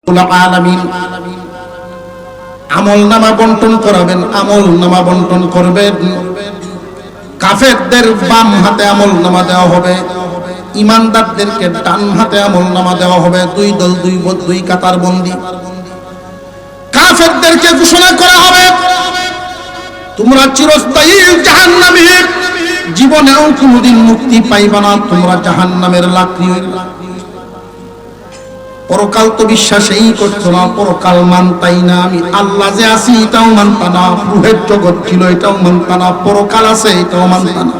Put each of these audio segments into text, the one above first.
আলামিন আমল নামা বন্টন করাবেন, আমল নামা বন্টন করবেন। কাফেরদের বাম হাতে আমল নামা দেওয়া হবে, ইমানদারদেরকে ডান হাতে আমল নামা দেওয়া হবে। দুই দল দুই কাতার বন্দী। কাফেরদেরকে ঘোষণা করা হবে, তোমরা চিরস্থায়ী জাহান্নামী, জীবনেও কোনোদিন মুক্তি পাইবা না, তোমরা জাহান্নামের লাকড়ি। পরকাল তো বিশ্বাসই করছো না, পরকাল মানতাই না। আমি আল্লাহ যে আছি এটাও মানতা না, রূহের জগৎ ছিল এটাও মানতা না, পরকাল আছে এটাও মানতা না।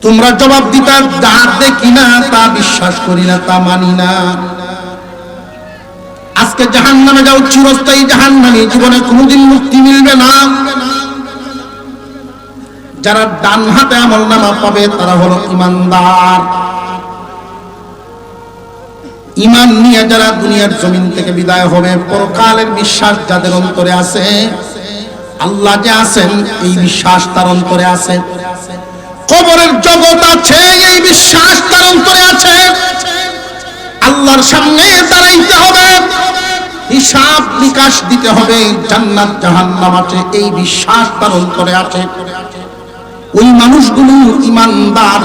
তোমরা জবাব দিতা যা দেখি না তা বিশ্বাস করি না, তা মানি না। আজকে জাহান্নামে যাও, চিরস্থায়ী জাহান্নামী, জীবনে কোনোদিন মুক্তি মিলবে না। যারা ডান হাতে আমল নামা পাবে তারা হলো ইমানদার। ইমান নিয়ে যারা দুনিয়ার জমিন থেকে বিদায় হবে, পরকালের বিশ্বাস যাদের অন্তরে আছে, আল্লাহ যে আছেন এই বিশ্বাস তার অন্তরে আছে, কবরের জগৎ আছে এই বিশ্বাস তার অন্তরে আছে, আল্লাহর সামনে দাঁড়াইতে হবে, হিসাব নিকাশ দিতে হবে, জান্নাত জাহান্নাম আছে এই বিশ্বাস তার অন্তরে আছে। ওই মানুষগুলো ইমানদার,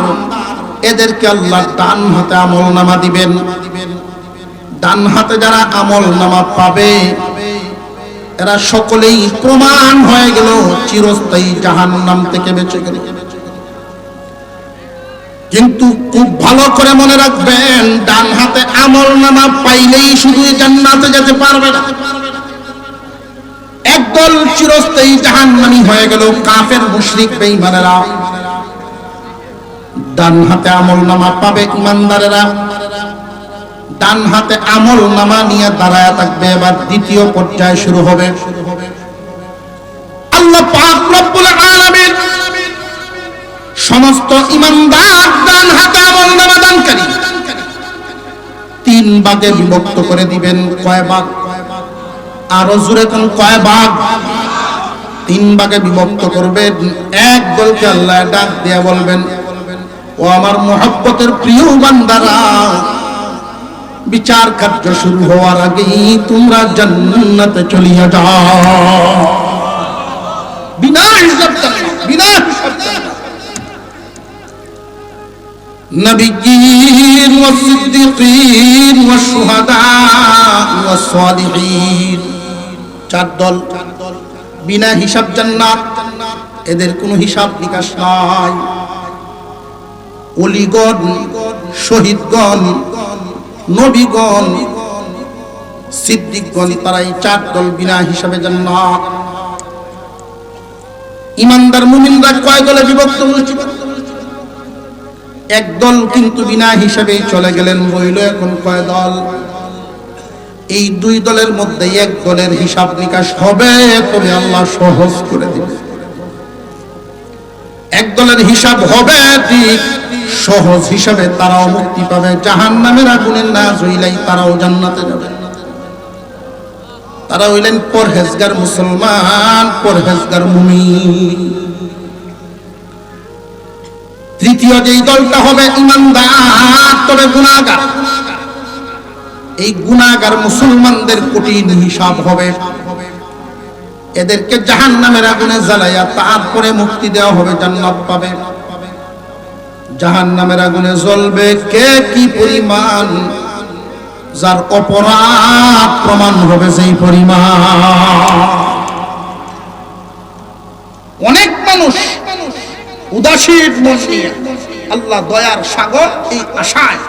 এদেরকে আল্লাহ ডান হাতে আমল নামা দিবেন। ডান হাতে যারা আমল নামা পাবে এরা সকলেই প্রমাণ হয়ে গেল চিরস্থায়ী জাহান্নাম থেকে বেঁচে গেল। কিন্তু খুব ভালো করে মনে রাখবেন, ডান হাতে আমল নামা পাইলেই শুধু জান্নাতে যেতে পারবে না। একদল চিরস্থায়ী জাহান্নামী হয়ে গেল কাফের মুশরিক বেঈমানেরা। ডান হাতে আমল নামা পাবে ইমানদারেরা, ডান হাতে আমল নামা নিয়ে দাঁড়ায় থাকবে। এবার দ্বিতীয় পর্যায় শুরু হবে। আল্লাহ পাক রব্বুল আলামিন সমস্ত ইমানদার ডান হাতে আমল নামা দানকারী তিন ভাগে বিভক্ত করে দিবেন। কয় ভাগ? আরো জোরে কোন কয় ভাগ? তিন ভাগে বিভক্ত করবেন। এক দলকে আল্লাহ ডাক দিয়ে বলবেন, ও আমার মুহাব্বতের প্রিয় বান্দারা, বিচার কার্য শুরু হওয়ার আগেই তোমরা জান্নাতে চলিয়া যাও, বিনা হিসাব বিনা হিসাব। নবিয়্যিন ওয়াস সিদ্দিকীন ওয়াস শুহাদা ওয়াস সালিহিন, চার দল বিনা হিসাব জান্নাত, এদের কোনো হিসাব নিকাশ নাই। ওলিগণ, শহীদগণ, নবীগণ, সিদ্দিকগণ, তারাই চার দল বিনা হিসাবে জান্নাত। ইমানদার মুমিনরা কয় দলে বিভক্ত হয়েছিল? এক দল কিন্তু বিনা হিসাবে চলে গেলেন। রইল এখন কয় দল? এই দুই দলের মধ্যে এক দলের হিসাব নিকাশ হবে, তবে আল্লাহ সহজ করে দিবে। এক দলের হিসাব হবে ঠিক, সহজ হিসাবে তারাও মুক্তি পাবে, জাহান্নামের আগুনে না জ্বলাই তারাও জান্নাতে যাবে। তারা হইলেন পরহেজগার মুসলমান, পরহেজগার মুমিন। তৃতীয় যেই দলটা হবে ইমানদার তবে গুনাহগার। এই গুনাহগার মুসলমানদের কঠিন হিসাব হবে। এদেরকে জাহান্নামের আগুনে জ্বালাইয়া তারপরে মুক্তি দেওয়া হবে, জান্নাত পাবে। জাহান্নামের আগুনে জ্বলবে কে কি পরিমাণ, যার অপরাধ প্রমাণ হবে সেই পরিমাণ। অনেক মানুষ উদাসীন মন নিয়ে আল্লাহ দয়ার সাগর এই আশায়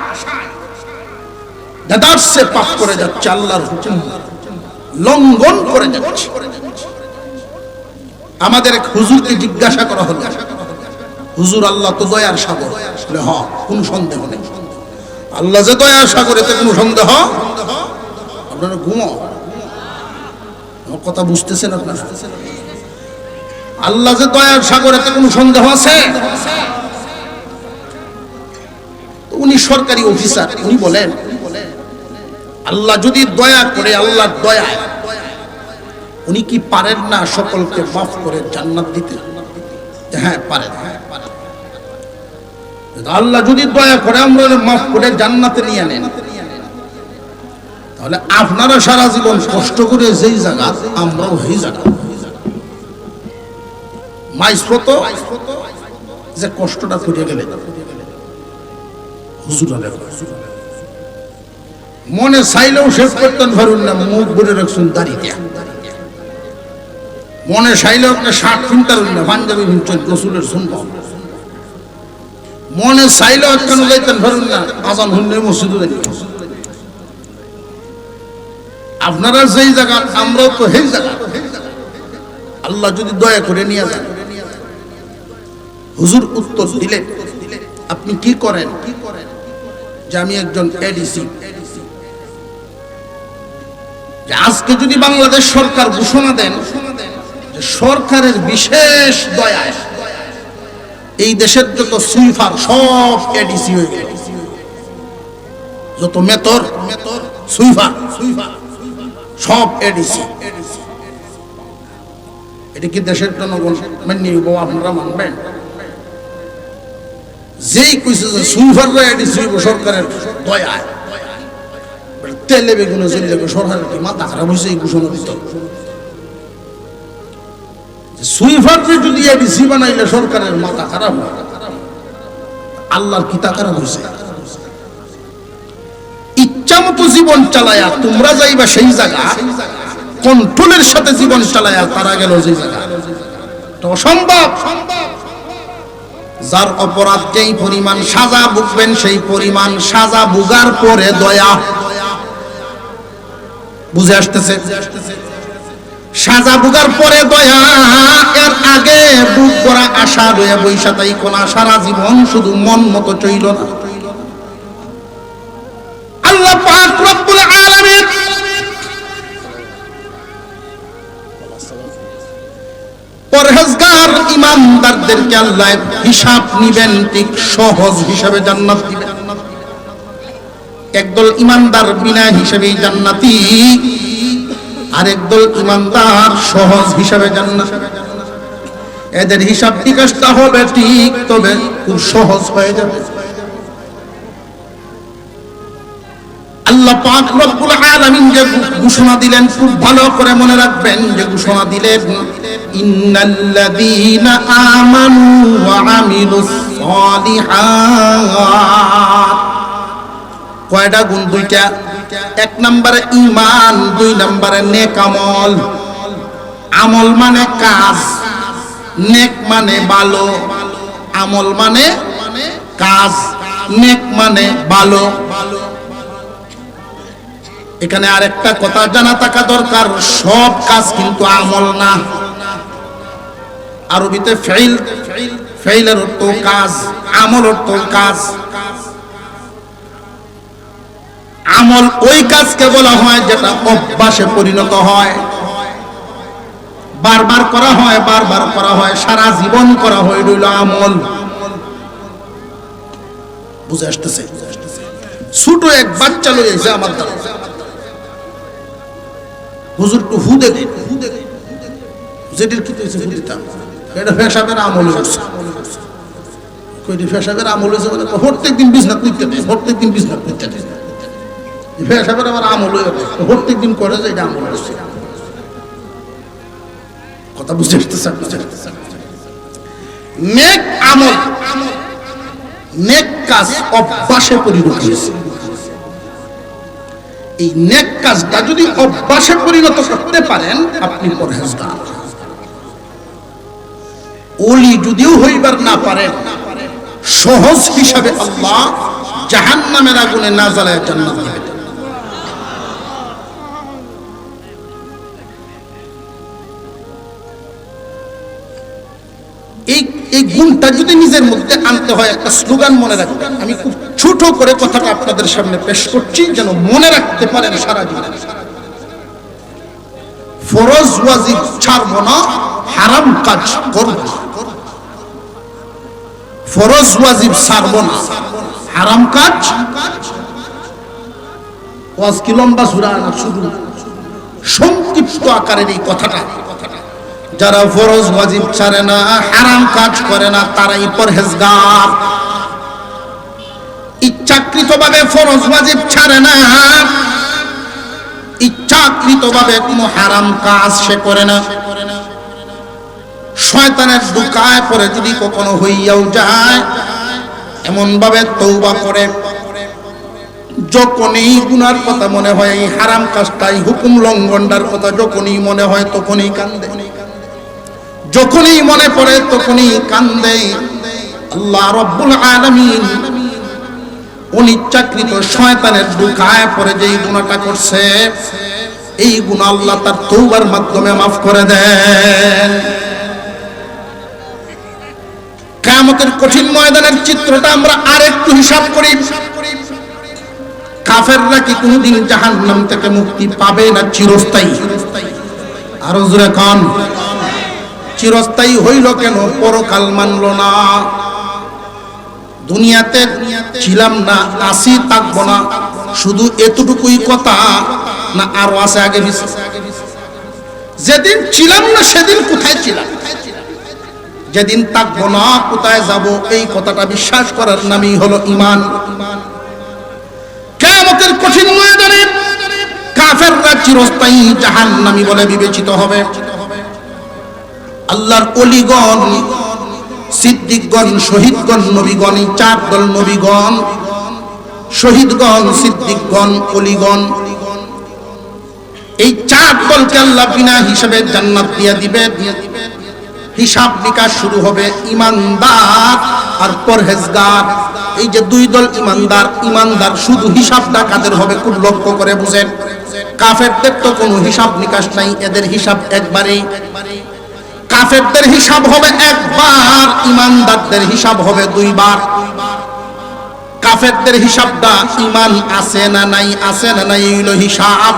দাদারসে পাপ করে যাচ্ছে, আল্লাহর হুকুম লঙ্ঘন করে যাচ্ছে। আমাদের এক হুজুরকে জিজ্ঞাসা করা হলো, হুজুর আল্লাহ তো দয়ার সাগর? হ্যাঁ, কোন সন্দেহ নেই, আল্লাহ যে দয়ার সাগর এতে কোন সন্দেহ? আপনারা ঘুমাও, আমার কথা বুঝতেছেন আপনারা? আল্লাহ যে দয়ার সাগর এতে কোন সন্দেহ আছে? উনি সরকারি অফিসার, উনি বলেন আল্লাহ যদি দয়া করে, আল্লাহর দয়া, উনি কি পারেন না সকলকে মাফ করে জান্নাত দিতে? হ্যাঁ পারেন। আল্লাহ যদি দয়া করে আমরা মাফ করে জান্নাতে নিয়ে নেন, তাহলে আপনারা সারা জীবন কষ্ট করে যেই জায়গা, আমরাও সেই জায়গা মাইসপত যে কষ্টটা ফুটে গেলে হুজুর মনে চাইলেও শেষ করতেন পারুন না, মুখ বলে রাখছেন দাঁড়িয়ে। মনে চাইলেও আপনি শার্ট কিনতে পারুন না, পাঞ্জাবি কিনছেন রসুলের শুনব। মনে চাইলেও কেন যাইতেন পারুন না, আজান শুনলে মসজিদে যাইতেন। আপনারা যেই জায়গা, আমরাও তো সেই জায়গা। আল্লাহ যদি দয়া করে নিয়ে যান। হুজুর উত্তর দিলেন, আপনি কি করেন? যে আমি একজন এডিসি। আজকে যদি বাংলাদেশ সরকার ঘোষণা দেন যে সরকারের বিশেষ দয়ায় এই দেশের যত সুইফার সব এডিসি হয়ে গেল, যত মেতর সুইফার সব এডিসি, এটা কি দেশের জনগণ মেনে নিব? আপনারা মানবেন? যেই কইছে যে সুইফাররা এডিসি হইব সরকারের দয়ায়, তেলে বেগুনে চলে যাবে, সরকারের কি মাথা খারাপ হয়েছে এই ঘোষণা দিত? সুইফারকে যদি এডিসি বানাইলে সরকারের মাথা খারাপ হয়, আল্লাহর কি তা খারাপ হয়েছে? ইচ্ছা মতো জীবন চালায়া তোমরা যাইবা সেই জায়গা, কন্ট্রোলের সাথে জীবন চালায়া তারা গেল যে জায়গা, তো অসম্ভব। যার অপরাধ যেই পরিমাণ সাজা ভুগবেন, সেই পরিমাণ সাজা ভোগার পরে দয়া। বুঝে আসতেছে? সাজা ভোগার পরে দয়া, এর আগে বুক ভরা আশা লইয়া বৈশা তাই কোন সারা জীবন শুধু মন মতো চইল না। আল্লাহ পাক রব্বুল আলামিন পরহেজগার ইমানদারদেরকে আল্লাহ হিসাব নিবেন, ঠিক সহজ হিসাবে জান্নাত দিবেন। একদল ইমানদার বিনা হিসাবে জান্নাতি, আর একদল ইমানদার সহজ হিসাবে জান্নাত। এদের হিসাব নিকাশটা হবে ঠিক, তবে খুব সহজ হয়ে যাবে। আল্লাহ পাক রব্বুল আলামিন যে ঘোষণা দিলেন, খুব ভালো করে মনে রাখবেন যে ঘোষণা দিলেন, ইন্নাল্লাযীনা আমানু ওয়া আমিলুস সালিহাত। কয়টা গুণ? দুইটা। এক নম্বরে ঈমান, দুই নম্বরে নেক আমল। আমল মানে কাজ, নেক মানে ভালো। আমল মানে কাজ, নেক মানে ভালো। এখানে আরেকটা কথা জানা থাকা দরকার, সব কাজ কিন্তু আমল না। আরবিতে ফাইল, ফাইলের অর্থ কাজ, আমল অর্থ কাজ। আমল ওই কাজকে বলা হয় যেটা অভ্যাসে পরিণত হয়, বারবার করা হয়, বারবার করা হয়, সারা জীবন করা হয়, রইল আমল। বুঝে আসতেছে? ছোট এক বাচ্চা লই এসে আমার দ্বারা, হুজুর একটু হু দে, যেটির কি হয়েছে হু দিতাম, এটা পেশাবের আমল হয়েছে। কইটি পেশাবের আমল হয়েছে বলে প্রত্যেক দিন বিছনা করতে দেয়, প্রত্যেক দিন বিছনা করতে দেয়। পেশাবের আমার আমল হয়ে যায়, প্রত্যেক দিন করে যে এটা আমল হয়েছে। কথা বুঝে আসতেছে? নেক আমল, নেক কাজ অভ্যাসে পরিণত হয়েছে। এই নেক কাজটা যদি অভ্যাসে পরিণত করতে পারেন, আপনি পরহেজগার। ওলি যদিও হইবার না পারেন, সহজ হিসাবে আল্লাহ জাহান্নামের আগুনে না জ্বালায় জান্নাত দিবেন। এই গুণটা যদি নিজের মধ্যে আনতে হয়, একটা স্লোগান মনে রাখবেন। আমি খুব ছোট করে কথাটা আপনাদের সামনে পেশ করছি, যেন মনে রাখতে পারেন সারা জীবন। ফরজ ওয়াজিব ছাড়বো না, হারাম কাজ করব না। ফরজ ওয়াজিব ছাড়বো না, হারাম কাজ। ওয়াজ কি লম্বা সূরা না, শুধু সংক্ষিপ্ত আকারের এই কথাটা। যারা ফরজ ওয়াজিব ছাড়ে না, হারাম কাজ করে না, তারাই পরহেজগার। ইচ্ছাকৃতভাবে ফরজ ওয়াজিব ছাড়ে না, ইচ্ছাকৃতভাবে কোনো হারাম কাজ সে করে না। শয়তানের ধোঁকায় পড়ে যদি কখনো হইয়াও যায়, এমন ভাবে তওবা করে যখনই গুনার কথা মনে হয়, এই হারাম কাজটাই হুকুম লঙ্ঘনটার কথা যখনই মনে হয় তখনই কান্দে, যখনই মনে পড়ে তখনই কান্দে। আল্লাহ রাব্বুল আলামিন অনিচ্ছাকৃত শয়তানের ধোঁকায় পড়ে যেই গুনাহটা করছে, এই গুনাহ আল্লাহ তার তওবার মাধ্যমে মাফ করে দেন। কিয়ামতের কঠিন ময়দানের চিত্রটা আমরা আরেকটু হিসাব করি। কাফেররা কি কোনদিন জাহান্নাম থেকে মুক্তি পাবে না চিরস্থায়ী? আরো জোরে কোন। চিরস্থায়ী হইল কেন? পরকাল মানলো না। দুনিয়াতে ছিলাম না, আসি, থাকবো না, শুধু এতটুকুই কথা না আরো আছে আগে পিছে? যেদিন ছিলাম না সেদিন কোথায় ছিলাম, যেদিন থাকবো না কোথায় যাব, এই কথাটা বিশ্বাস করার নামই হলো ঈমান। কিয়ামতের কঠিন ময়দানে কাফেররা চিরস্থায়ী জাহান্নামী বলে বিবেচিত হবে। আল্লাহর ওলিগণ, সিদ্দিকগণ, শহীদগণ, নবীগণ, এই চার দল, নবীগণ, শহীদগণ, সিদ্দিকগণ, ওলিগণ, এই চার দলকে আল্লাহ বিনা হিসাবে জান্নাত দিয়ে দিবে। হিসাব নিকাশ শুরু হবে ইমানদার আর পরহেজগার। এই যে দুই দল, ইমানদার, ইমানদার শুধু হিসাবটা কাদের হবে খুব লক্ষ্য করে বুঝেন। কাফেরদের তো কোনো হিসাব নিকাশ নাই, এদের হিসাব একবারেই। কাফেরদের হিসাব হবে একবার, ইমানদারদের হিসাব হবে দুইবার। কাফেরদের হিসাবটা ইমান আছে না নাই, আছে না নাই, এই হলো হিসাব।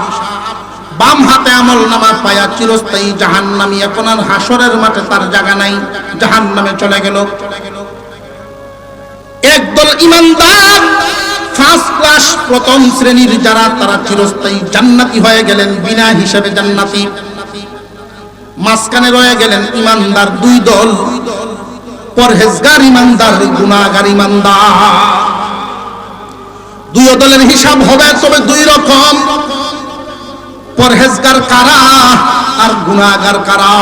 বাম হাতে আমল নামা পায়া চিরস্থায়ী জাহান্নামী, এখন আর হাসরের মাঠে তার জায়গা নাই, জাহান্নামে চলে গেল। একদল ইমানদার, ফার্স্ট ক্লাস, প্রথম শ্রেণীর যারা, তারা চিরস্থায়ী জান্নাতি হয়ে গেলেন, বিনা হিসাবে জান্নাতি। মাঝখানে রয়ে গেলেন ইমানদার দুই দল, পরহেজগার ইমানদার, গুনাহগার ইমানদার। দুই দলের হিসাব হবে তবে দুই রকম, পরহেজগার কারা আর গুনাহগার কারা।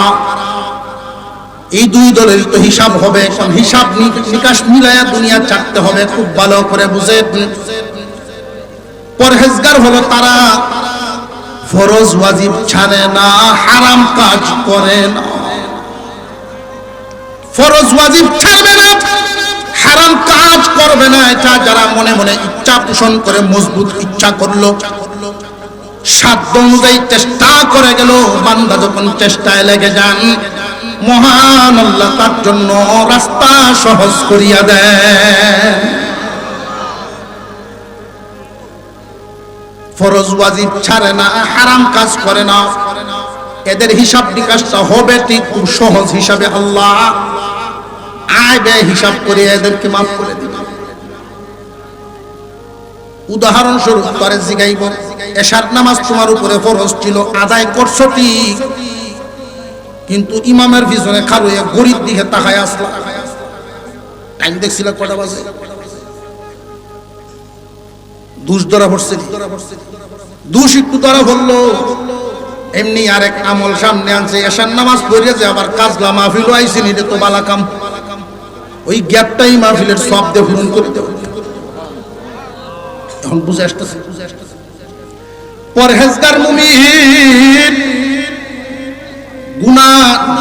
এই দুই দলের তো হিসাব হবে। এখন হিসাব নিকাশ মিলায়া দুনিয়া চাটতে হবে, খুব ভালো করে বুঝেন। পরহেজগার হলো তারা ফরজ ওয়াজিব ছাড়ে না, হারাম কাজ করে না। ফরজ ওয়াজিব ছাড়বে না, হারাম কাজ করবে না, এটা যারা মনে মনে ইচ্ছা পোষণ করে, মজবুত ইচ্ছা করলো, সাধ্য অনুযায়ী চেষ্টা করে গেল, বান্দা যখন চেষ্টায় লেগে যান, মহান আল্লাহ তার জন্য রাস্তা সহজ করিয়া দেন। ফরজ ওয়াজিব ছাড়ে না, হারাম কাজ করে না, এদের হিসাব নিকাশটা হবে ঠিক খুব সহজ হিসাবে। আল্লাহ আয় ব্যয় হিসাব করে এদেরকে মাফ করে দিবে। উদাহরণস্বরূপ করে জিগাইব, এশার নামাজ তোমার উপরে ফরজ ছিল, আদায় করছো ঠিক, কিন্তু ইমামের পিছনে খারুয়ে গরিব দিকে তাকায় আসলা, টাইম দেখছিল কটা বাজে, দুষ ধরা পড়ছে, দুষ একটু ধরা পড়লো, এমনি আরেক আমল সামনে আনছে, এশার নামাজ পড়ে যে আবার কাজলা মাহফিল আইসিনি, এটা তো বালা কাম, ওই গ্যাপটাই মাহফিলের সব দিয়ে পূরণ করে দেব। এখন বুঝে আসতেছে। পরহেজগার মুমিন গুনাহ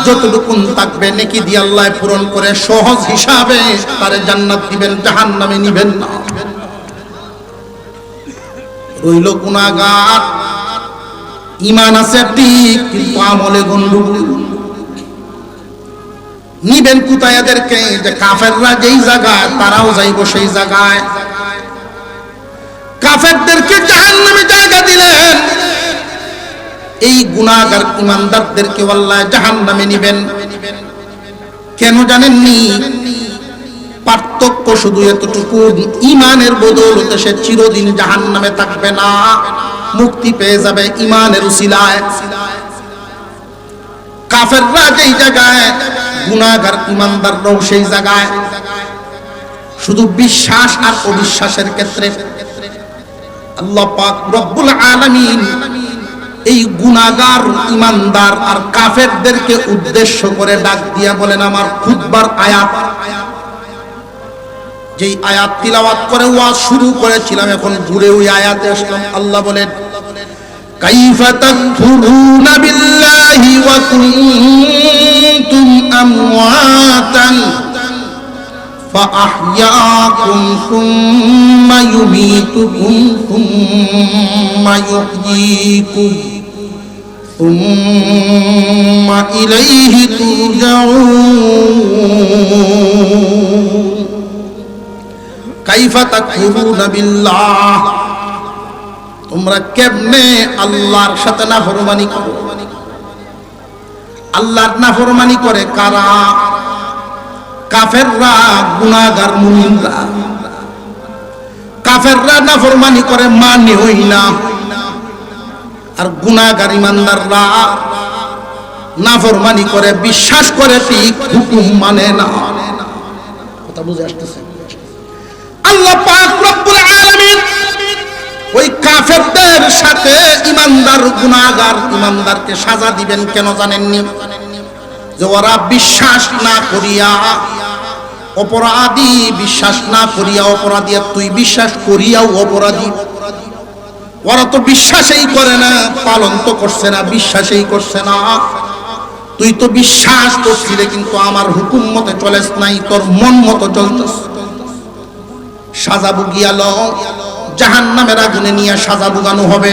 যতটুকুন থাকবে নেকি দিয়ে আল্লাহ পূরণ করে সহজ হিসাবে তারে জান্নাত দিবেন, জাহান্নামে নিবেন না। রইল গুনাহগার, ঈমান আছে ঠিক কিন্তু আমলে গন্ডগোল। নিবেন কোথায় এদেরকে? যে কাফেররা যেই জায়গায় তারাও যাইব সেই জায়গায়। কাফেরদেরকে জাহান্নামে জায়গা দিলেন, এই গুনাহগার ইমানদারদেরকে আল্লাহ জাহান্নামে নিবেন। কেন জানেননি? পার্থক্য শুধু এতটুকু, ঈমানের বদৌলতে সে চিরদিন জাহান্নামে থাকবে না, মুক্তি পেয়ে যাবে ঈমানের উসিলায়। কাফেররা যেই জায়গায়, গুনাহগার ইমানদাররাও সেই জায়গায়। শুধু বিশ্বাস আর অবিশ্বাসের ক্ষেত্রে আল্লাহ পাক রব্বুল আলামিন এই গুনাহগার ঈমানদার আর কাফেরদেরকে উদ্দেশ্য করে ডাক দিয়া বলেন আমার খুতবার আয়াত, যেই আয়াত তিলাওয়াত করে ওয়াজ শুরু করেছিলাম এখন ঘুরে ওই আয়াতে আসলাম। আল্লাহ বলেন কাইফা তাকফুরুনা বিল্লাহি ওয়া কুনতুম আমওয়াতান فأحياكم ثم يميتكم ثم يحييكم ثم إليه ترجعون كيف تكفرون بالله তোমরা কেমনে আল্লাহর সাথে নাফরমানি করো? আল্লাহর নাফরমানি করে কারা? কাফেররা, গুনাহগার মুমিনরা। কাফেররা নাফরমানি করে মানে হই না, আর গুনাহগার ঈমানদাররা নাফরমানি করে বিশ্বাস করে ঠিক হুকুম মানে না। কথা বুঝে আসতেছে? আল্লাহ পাক রব্বুল আলামিন ওই কাফেরদের সাথে ঈমানদার গুনাহগার ঈমানদারকে সাজা দিবেন কেন জানেননি? যে ওরা বিশ্বাস না করিয়া অপরাধী, বিশ্বাস না করিয়া অপরাধী, আর তুই বিশ্বাস করিয়াও অপরাধী। ওরা তো বিশ্বাসই করে না, পালন তো করছে না, বিশ্বাসই করছে না। তুই তো বিশ্বাস করছিলে কিন্তু আমার হুকুম মতে চলেস নাই, তোর মন মতো চলতেস। সাজা বুগিয়ালো, জাহান্নামের আগুনে নিয়ে সাজা বুগানো হবে।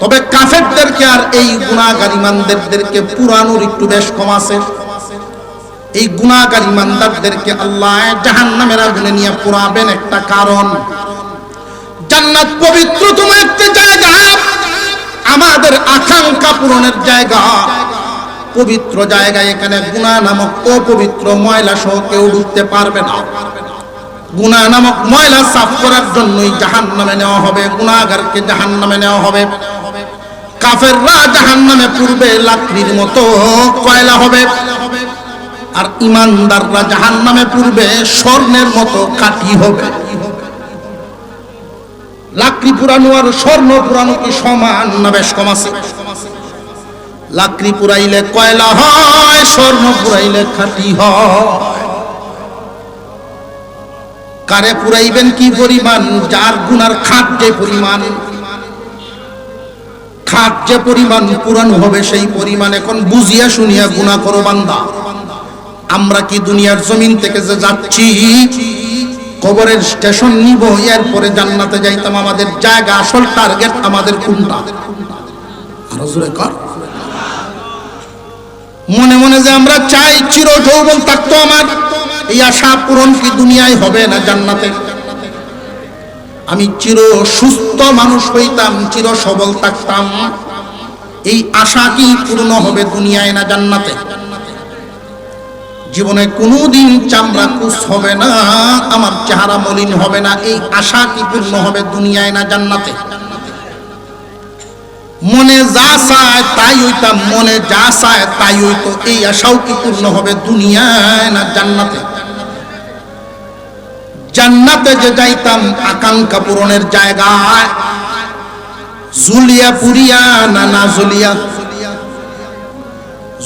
তবে কাফেরদেরকে আর এই গুনাহগার ঈমানদারদেরকে পুরানোর একটু বেশ কম আছে। এই গুনাহগার ঈমানদারদেরকে আল্লাহ জাহান্নামের আগুনে নিয়ে পুরাবেন একটা কারণ, জান্নাত পবিত্রতম একটা জায়গা, আমাদের আকাঙ্ক্ষা পূরণের জায়গা, পবিত্র জায়গা। এখানে গুনাহ নামক অপবিত্র ময়লা সহ কেউ ঢুকতে পারবে না। গুনাহ নামক ময়লা সাফ করার জন্যই জাহান্নামে নেওয়া হবে, গুনাহগারকে জাহান্নামে নেওয়া হবে। কাফেররা জাহান্নামে পূর্বে লাকড়ির মতো কয়লা হবে, আর ঈমানদাররা জাহান্নামে পূর্বে স্বর্ণের মতো কাঠি হবে। লাকড়ি পুরানো আর স্বর্ণ পুরানো কি সমান না বেশ কম আছে? লাকড়ি পুরাইলে কয়লা হয়, স্বর্ণ পুরাইলে খাঁটি হয়। কারে পুরাইবেন কি পরিমাণ? যার গুনার খাত যে পরিমাণ, খাত যে পরিমাণ পুরানো হবে সেই পরিমাণ। এখন বুঝিয়া শুনিয়া গুনাহ করো বান্দা। আমরা কি দুনিয়ার জমিন থেকে যে যাচ্ছি, কবরের স্টেশন নিব, এরপরে জান্নাতে যাইতাম, আমাদের জায়গা, আসল টার্গেট আমাদের কোনটা? আরো জোরে কর। মনে মনে যে আমরা চাই চির যৌবন থাকতো আমার, এই আশা পূরণ কি দুনিয়ায় হবে না জান্নাতে? আমি চির সুস্থ মানুষ হইতাম, চির সবল থাকতাম, এই আশা কি পূর্ণ হবে দুনিয়ায় না জান্নাতে? জীবনে কোনোদিন চামড়া কুচ হবে না, আমার চেহারা মলিন হবে না, এই আশা কি পূর্ণ হবে দুনিয়ায় না জান্নাতে? মনে যা চায় তাই হইতাম, মনে যা চায় তাই হইতো, এই আশাও কি পূর্ণ হবে দুনিয়ায় না জান্নাতে? জান্নাতে যে যাইতাম আকাঙ্ক্ষা পূরণের জায়গায়, জুলিয়া পুরিয়া না না জুলিয়া।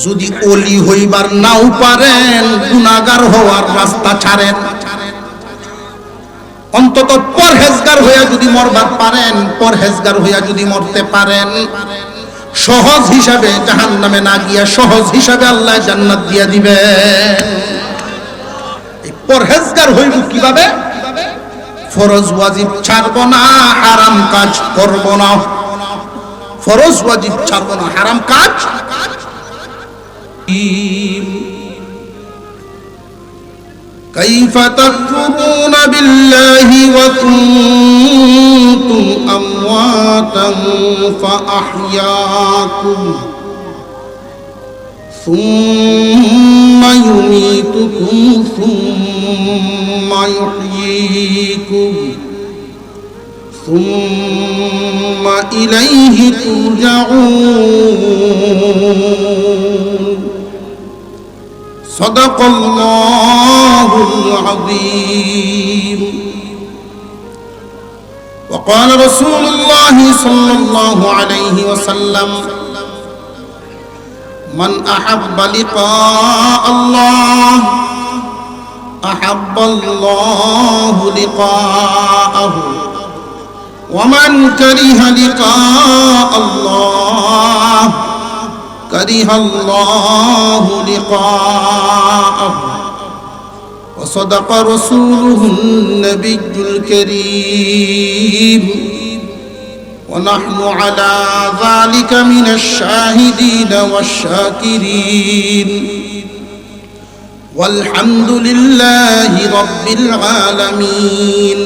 যদি ওলি হইবার নাও পারেন, গুনাহগার হওয়ার রাস্তা ছাড়েন। অন্তত পরহেজগার হইয়া যদি মরবার পারেন, পরহেজগার হইয়া যদি মরতে পারেন, সহজ হিসাবে জাহান্নামে না গিয়া সহজ হিসাবে আল্লাহ জান্নাত দিয়া দিবে। পরহেজগার হইব কিভাবে? ফরজ ওয়াজিব ছাড়ব না, হারাম কাজ করব না। ফরজ ওয়াজিব ছাড়ব না, হারাম কাজ। কাইফা তাকফুরুনা বিল্লাহি ওয়া কুনতুম আমওয়াতান ফাআহইয়াকুম ثم يميتكم ثم يحييكم ثم إليه ترجعون صدق الله العظيم وقال رسول الله صلى الله عليه وسلم من أحب لقاء الله أحب الله لقاءه ومن كره لقاء الله كره الله لقاءه وصدق رسوله النبي الكريم ونحن على ذلك من الشاهدين والشاكرين والحمد لله رب العالمين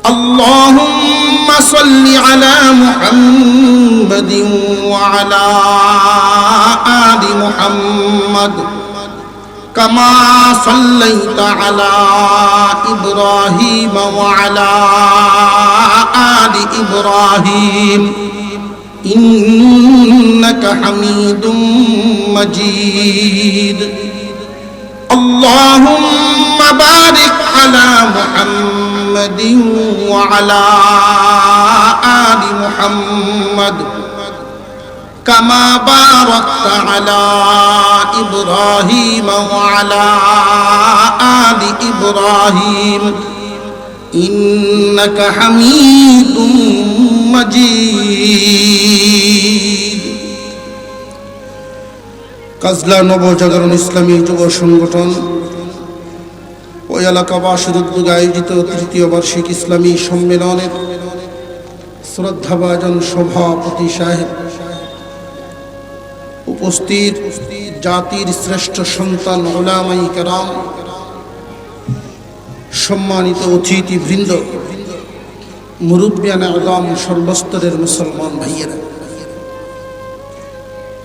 اللهم صل على محمد وعلى آل محمد كما صليت على إبراهيم وعلى آل إبراهيم إنك حميد مجيد اللهم بارك على محمد وعلى آل محمد كما باركت على إبراهيم وعلى آل إبراهيم إنك حميد مجيد কাজলা নবজাগরণ ইসলামী যুব সংগঠন ও এলাকাবাসীর উদ্যোগে আয়োজিত তৃতীয় বার্ষিক ইসলামী সম্মেলনের শ্রদ্ধাভাজন সভাপতি সাহেব, উপস্থিত জাতির শ্রেষ্ঠ সন্তান উলামায়ে কেরাম, সম্মানিত অতিথিবৃন্দ, মুরব্বিয়ানে আযম, সর্বস্তরের মুসলমান ভাইয়েরা,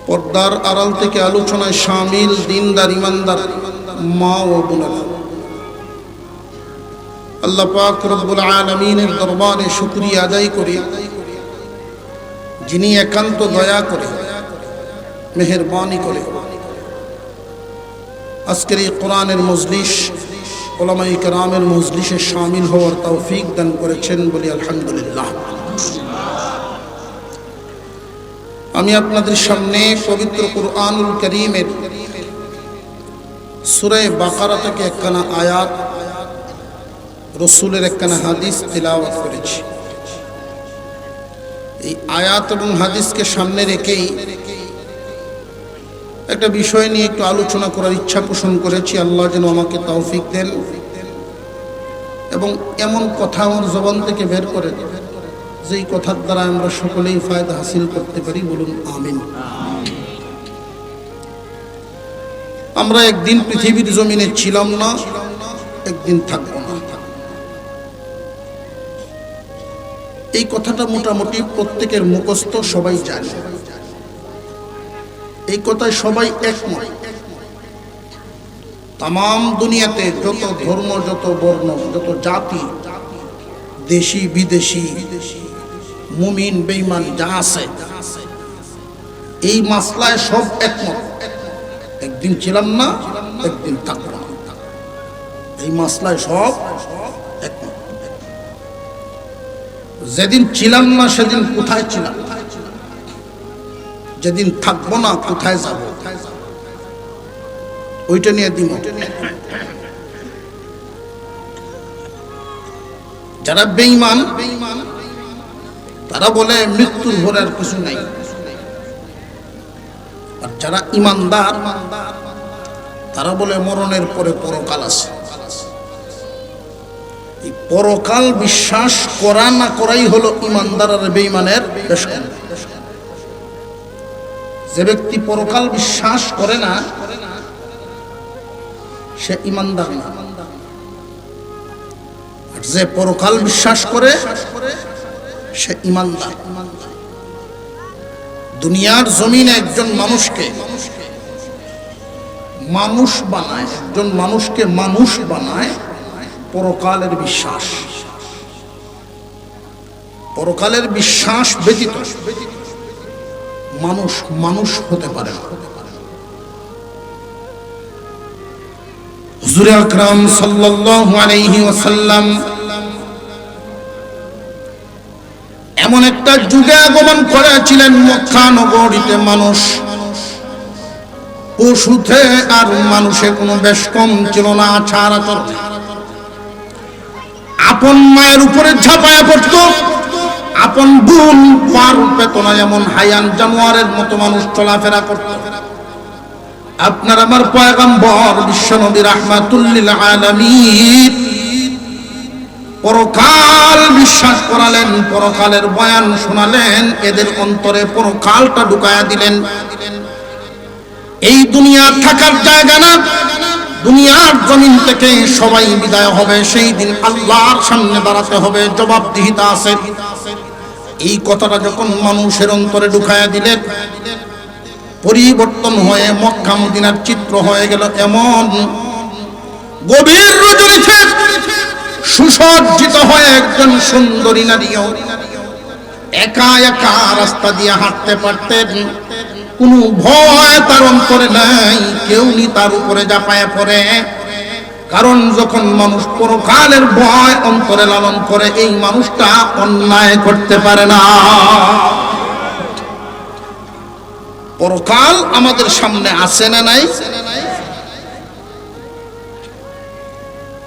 পর্দার আড়াল থেকে আলোচনায় শামিল দিনদার ইমানদার মা ও বোনেরা, আল্লাহ পাক রব্বুল আলামিনের দরবারে শুকরিয়া আদায় করি, যিনি একান্ত দয়া করে মেহেরবানি করে আজকের এই কোরআনের মজলিস, উলামায়ে কেরামের মজলিসে শামিল হওয়ার তৌফিক দান করেছেন, বলি আলহামদুলিল্লাহ। আমি আপনাদের সামনে পবিত্র কুরআনুল কারীমের সূরা বাকারা থেকে একখানা আয়াত, রাসূলের একখানা হাদিস তিলাওয়াত করেছি। এই আয়াত এবং হাদিসকে সামনে রেখেই একটা বিষয় নিয়ে একটু আলোচনা করার ইচ্ছা পোষণ করেছি। আল্লাহ যেন আমাকে তৌফিক দেন এবং এমন কথা আমার জবান থেকে বের করে দেন যেই কথার দ্বারা আমরা সকলেই ফায়দা হাসিল করতে পারি, বলুন আমিন। আমরা একদিন পৃথিবীর জমিনে ছিলাম না, একদিন থাকবো না। এই কথাটা মোটামুটি প্রত্যেকের মুখস্থ, সবাই জানে। এই কথায় সবাই একমত। তাম দুনিয়াতে যত ধর্ম, যত বর্ণ, যত জাতি, দেশি বিদেশি, মুমিন বেঈমান যা আছে, এই মাসলায় সব একমত। একদিন ছিলাম না, একদিন থাকবো না, এই মাসলায় সব একমত। যেদিন ছিলাম না সেদিন কোথায় ছিলাম, যেদিন থাকবো না কোথায় যাব, ওইটা নিয়ে দ্বিমত। যারা বেঈমান তারা বলে মৃত্যুর পরে আর কিছু নাই, আর যারা ইমানদার তারা বলে মরণের পরে পরকাল আছে। এই পরকাল বিশ্বাস করা না করাই হলো ইমানদার আর বেঈমানের পেশা। যে ব্যক্তি পরকাল বিশ্বাস করে না সে ইমানদার না, আর যে পরকাল বিশ্বাস করে সে ইমানদার। দুনিয়ার জমিনে একজন মানুষকে মানুষ বানায়, একজন মানুষকে মানুষ বানায় পরকালের বিশ্বাস। পরকালের বিশ্বাস ব্যতীত মানুষ মানুষ হতে পারে না। হুজুর আকরাম সাল্লাল্লাহু আলাইহি ওয়াসাল্লাম এমন একটা যুগে আগমন করেছিলেন মক্কা নগরীতে মানুষ পশুতে আর মানুষে কোনো বেশ কম ছিল না। আচার আচরণ আপন মায়ের উপরে ঝাঁপায়া পড়তো, আপন বোন পার পেত না, এমন হায়ান জানোয়ারের মতো মানুষ চলাফেরা করত। আপনার আমার পয়গম্বর বিশ্বনবী রাহমাতুল লিল আলামিন পরকাল বিশ্বাস করালেন, পরকালের বয়ান শোনালেন, এদের অন্তরে পরকালটা ঢুকায়া দিলেন। এই দুনিয়া থাকার জায়গা না, দুনিয়ার জমিন থেকে সবাই বিদায় হবে, সেই দিন আল্লাহর সামনে দাঁড়াতে হবে, জবাবদিহিতা আছে। এই কথাটা যখন মানুষের অন্তরে ঢুকায়া দিলেন, পরিবর্তন হয়ে মক্কা মদিনার চিত্র হয়ে গেল এমন। গভীর রজনীতে সুসজ্জিত হয়ে একজন সুন্দরী নারীও একা একা রাস্তা দিয়ে হাঁটতে পারতেন, কোনো ভয় তার অন্তরে নাই, কেউ নি তার উপরে ঝাঁপায় পড়ে। কারণ যখন মানুষ পরকালের ভয় অন্তরে লালন করে, এই মানুষটা অন্যায় করতে পারে না। পরকাল আমাদের সামনে আছে না নাই?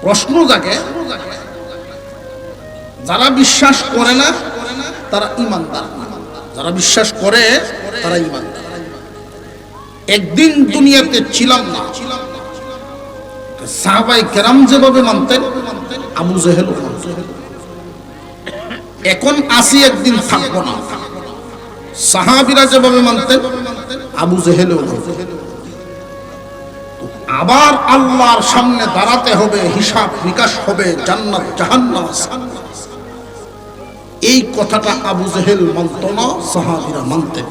প্রশ্ন জাগে। যারা বিশ্বাস করে না তারা ঈমানদার, যারা বিশ্বাস করে তারা ঈমানদার। একদিন দুনিয়াতে ছিলাম না, সাহাবায়ে কেরাম যেভাবে মানতেন আবু জেহেল মানতেন। এখন আসি, একদিন থাকবো না, সাহাবীরা যেভাবে মানতেন আবু জেহেল মানতেন। আবার আল্লাহর সামনে দাঁড়াতে হবে, হিসাব নিকাশ হবে, জান্নাত জাহান্নাম আছে। এই কথাটা আবু জেহেল মানত না, সাহাবীরা মানতেন।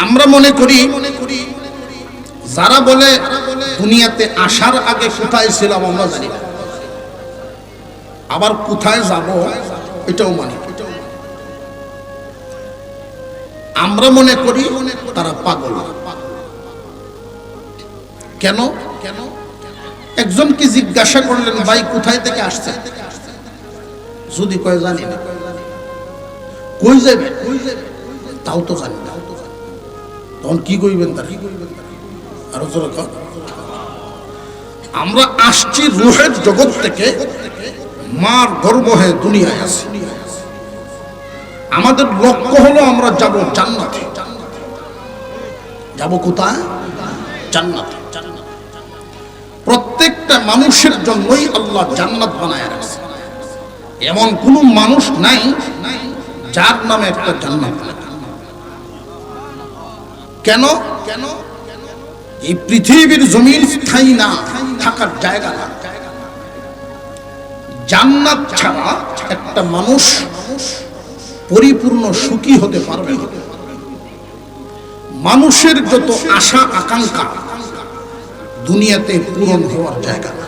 আমরা মনে করি যারা বলে দুনিয়াতে আসার আগে কোথায় ছিলাম আমরা জানি না, আবার কোথায় যাব এটাও মানি। আমরা মনে করি তারা পাগল। কেন? একজনকে জিজ্ঞাসা করলেন, ভাই কোথায় থেকে আসছে? যদি কয় জানি না। কই যাবে? তাও তো জানি না। তখন কি কইবেন? তার আরো জোরে কর। আমরা আসছি রূহের জগৎ থেকে, মার গর্ভ হয়ে দুনিয়ায় আসি। আমাদের লক্ষ্য হলো আমরা যাব জান্নাতে। যাব কোথায়? জান্নাতে। প্রত্যেকটা মানুষের জন্যই আল্লাহ জান্নাত বানায় রাখছে। এমন কোন মানুষ নাই যার নামে একটা জান্নাত নাই। কেন? এই পৃথিবীর জমিন স্থায়ী না, থাকার জায়গা না। জান্নাত ছাড়া একটা মানুষ পরিপূর্ণ সুখী হতে পারবে না। মানুষের যত আশা আকাঙ্ক্ষা দুনিয়াতে পূরণ হওয়ার জায়গা না।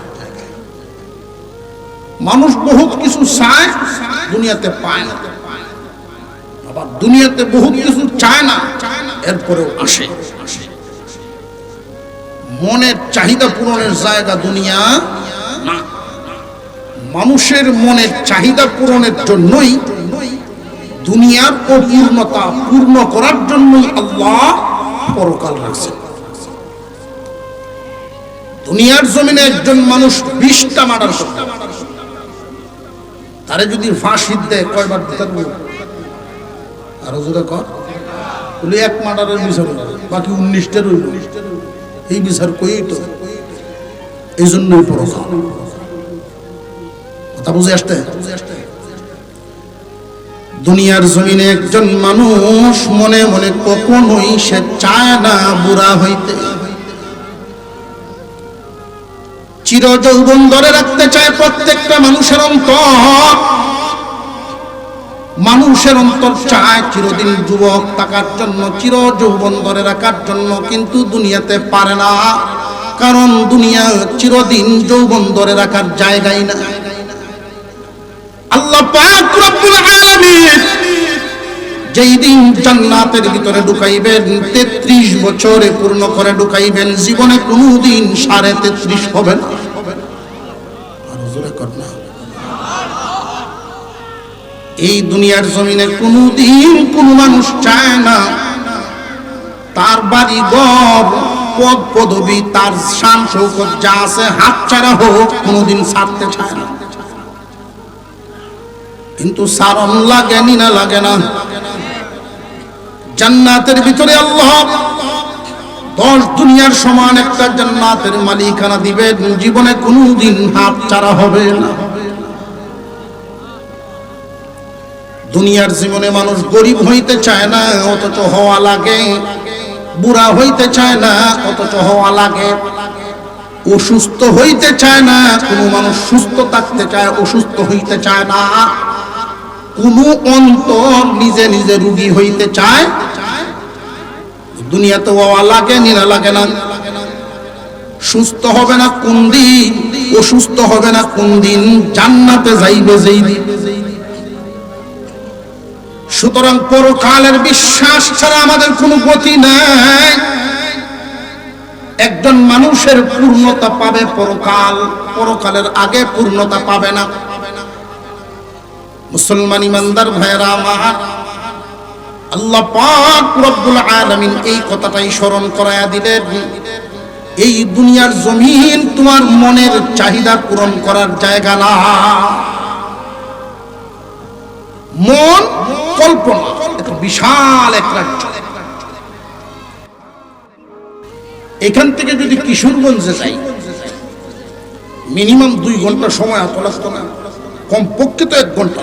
মানুষ বহুত কিছু চায়, দুনিয়াতে পায় না। আবার দুনিয়াতে বহুত কিছু চায় না, এরপরেও আসে। মনের চাহিদা পূরণের জায়গা দুনিয়া না। মানুষের মনের চাহিদা পূরণের জন্যই, দুনিয়ার অপূর্ণতা পূর্ণ করার জন্যই আল্লাহ পরকাল রাখছেন। দুনিয়ার জমিনে একজন মানুষ 20টা মার্ডার করতে, তারে যদি ফাঁসি দেয় কয়বার দিতে পারবে? আরো জোরে কর। বলে এক মার্ডারের বিচার, বাকি 19টা রইল। এই বিচার কই তো? এই জন্যই পরকাল। কথা বুঝে আসতে? দুনিয়ার জমিনে একজন মানুষ মনে মনে কখনোই সে চায় না বুড়া হইতে। চির যৌবন ধরে রাখতে চায় প্রত্যেকটা মানুষের অন্তর। মানুষের অন্তর চায় চিরদিন যুবক থাকার জন্য, চির যৌবন ধরে রাখার জন্য, কিন্তু দুনিয়াতে পারে না। কারণ দুনিয়া চিরদিন যৌবন ধরে রাখার জায়গাই না। আল্লাহ পাক রব্বুল আলামিন যেই দিন জান্নাতের ভিতরে ঢুকাইবেন, 33 বছরে পূর্ণ করে ঢুকাইবেন। জীবনে কোনোদিন 33.5 হবে না। আর জোরে কর না। এই দুনিয়ার জমিনে কোনোদিন কোন মানুষ চায় না তার বাড়ি ঘর পদ পদবি তার শান শৌকত যা আছে হাতছাড়া হোক, কোনোদিন ছাড়তে চায় না। কিন্তু সারণ লাগে না লাগে না। জান্নাতের ভিতরে আল্লাহ 10 দুনিয়ার সমান একটা জান্নাতের মালিকানা দিবেন, জীবনে কোনোদিন হাতছাড়া হবে না। দুনিয়ার জীবনে মানুষ গরিব হইতে চায় না, অথচ হওয়া লাগে। বুড়া হইতে চায় না, অথচ হওয়া লাগে। অসুস্থ হইতে চায় না, কোনো মানুষ সুস্থ থাকতে চায়, অসুস্থ হইতে চায় না। কোনো অন্তর নিজে নিজে রোগী হইতে চায়। দুনিয়াতে হওয়া লাগে না লাগে না। সুস্থ হবে না কোন দিন, অসুস্থ হবে না কোন দিন, জান্নাতে যাইবে যেই দিন। সুতরাং পরকালের বিশ্বাস ছাড়া আমাদের কোনো গতি নাই। একজন মানুষের পূর্ণতা পাবে পরকাল, পরকালের আগে পূর্ণতা পাবে না। মুসলমান ইমানদার ভাইরা আমার, আল্লাহ পাক রব্বুল আলামিন এই কথাটাই স্মরণ করায়া দিলেন, এই দুনিয়ার জমিন তোমার মনের চাহিদা পূরণ করার জায়গা না। মন কল্পনা, একটা বিশাল এক রাজ্য। এখান থেকে যদি কিশোরগঞ্জে যাই, মিনিমাম 2 ঘন্টা সময় এত লাগতো না, কমপক্ষে তো 1 ঘন্টা।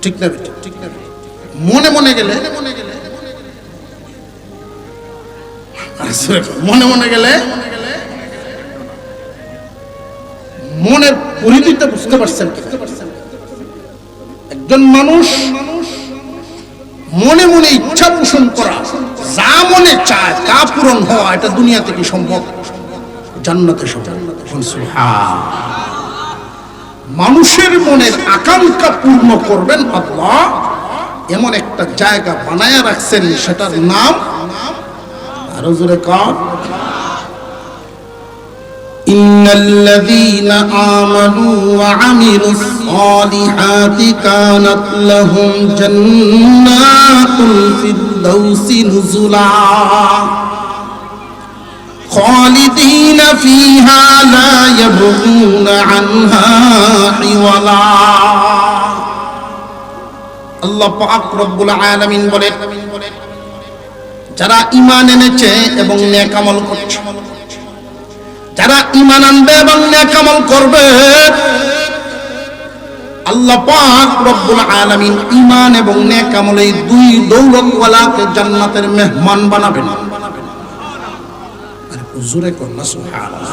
ঠিক না? মনে মনে গেলে মনের পরিধিটা বুঝতে পারছেন? একজন মানুষ মনে মনে ইচ্ছা পোষণ করা, যা মনে চায় তা পূরণ হওয়া, এটা দুনিয়াতে কি সম্ভব? জান্নাতে সম্ভব। মানুষের মনের আকাঙ্ক্ষা পূর্ণ করবেন আল্লাহ, এমন একটা জায়গা বানায়া রাখছেন, সেটার নাম আরো জোরে কার, ইন্নাল্লাযীনা আমানু ওয়া আমিলুস সালিহাতি কানাত লাহুম জান্নাতুল ফিরদাউসি নুজুলা খালিদিনা ফীহা লা ইয়াবগুনা আনহা হিওয়ালা। আল্লাহ পাক রব্বুল আলামিন বলেন, যারা ঈমান এনেছে এবং নেক আমল করছে, যারা ঈমান আনবে এবং নেক আমল করবে, আল্লাহ পাক রব্বুল আলামিন ঈমান এবং নেক আমল এই 2 দৌলতওয়ালাকে জান্নাতের মেহমান বানাবেন। আরে হুজুরে কোন না সুবহানাল্লাহ।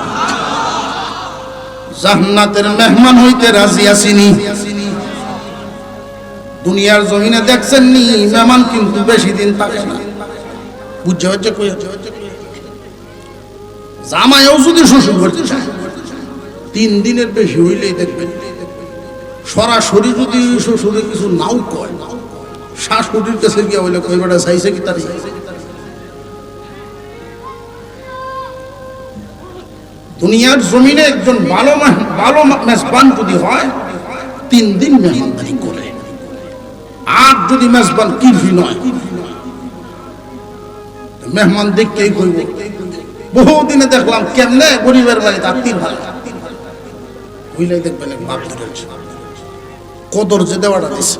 জান্নাতের মেহমান হইতে রাজি আসিনি। দুনিয়ার জমিনে দেখছেন নি, মেহমান কিন্তু বেশি দিন থাকে না। বুঝছে হচ্ছে কই জামাইও যদি শ্বশুর করতে চায় 3 দিনের বেশি হইলেই দেখবেন, সরাসরি যদি শ্বশুরে কিছু নাও কয়, শাশুড়ির কাছে গিয়ে হইলে কই বেটা চাইছে কি তার। দুনিয়ার জমিনে একজন ভালো মেজবান যদি হয় 3 দিন মেহমানদারি করে। আর যদি মেজবান কিরফি নয়, মেহমান দেখতেই কইব। বহুদিনে দেখলাম কেমনে গরিবের বাড়িতে আত্মীয় ভালো হইলেই দেখবেন বাপ ধরেছে, কদর যে দেওয়াটা দিচ্ছে।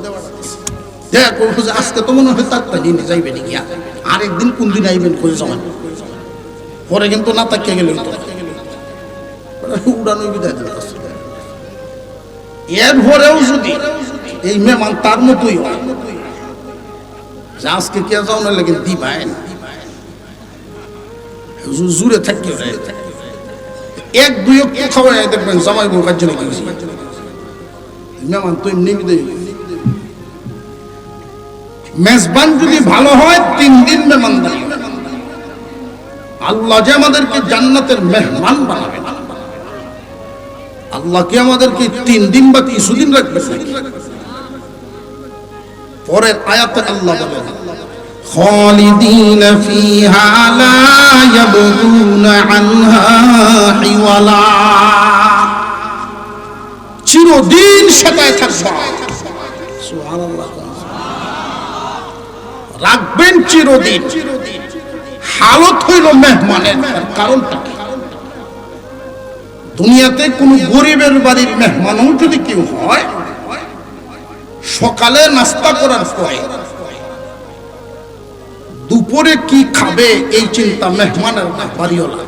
দেখ আজকে তো মনে হয় তাকটা দিনে যাইবেন গিয়া, আরেকদিন কোন দিন আইবেন খুঁজে যাবেন, পরে কিন্তু না তাকিয়ে গেলে উড়ানো বিদায় দিল। এরপরেও যদি এই মেহমান তার মতোই হয়, আজকে কে যাও না লেগে দিবাই জুড়ে থাকি 1-2 খাওয়া দেখবেন জামাই বউ কাজ গেছি মেহমান তো এমনি বিদায়। মেজবান যদি ভালো হয় 3 দিন মেহমানদারি। আল্লাহ যে আমাদেরকে জান্নাতের মেহমান বানাবেন, আল্লাহ কি আমাদেরকে 3 দিন বা কিছুদিন রাখবে? পরের আয়াতে আল্লাহ বলেন, খালিদিনা ফীহা লা ইয়াবগুনা আনহা হিওয়ালা, চিরদিন সেটাই থাকবে, সুবহানাল্লাহ। রাখবেন চিরদিন, হালত হইল মেহমানের। কারণটা কি? দুনিয়াতে কোন গরিবের বাড়ির মেহমানও যদি কেউ হয়, সকালে নাস্তা করার পরে দুপুরে কি খাবে এই চিন্তা মেহমানের না, বাড়িওয়ালা।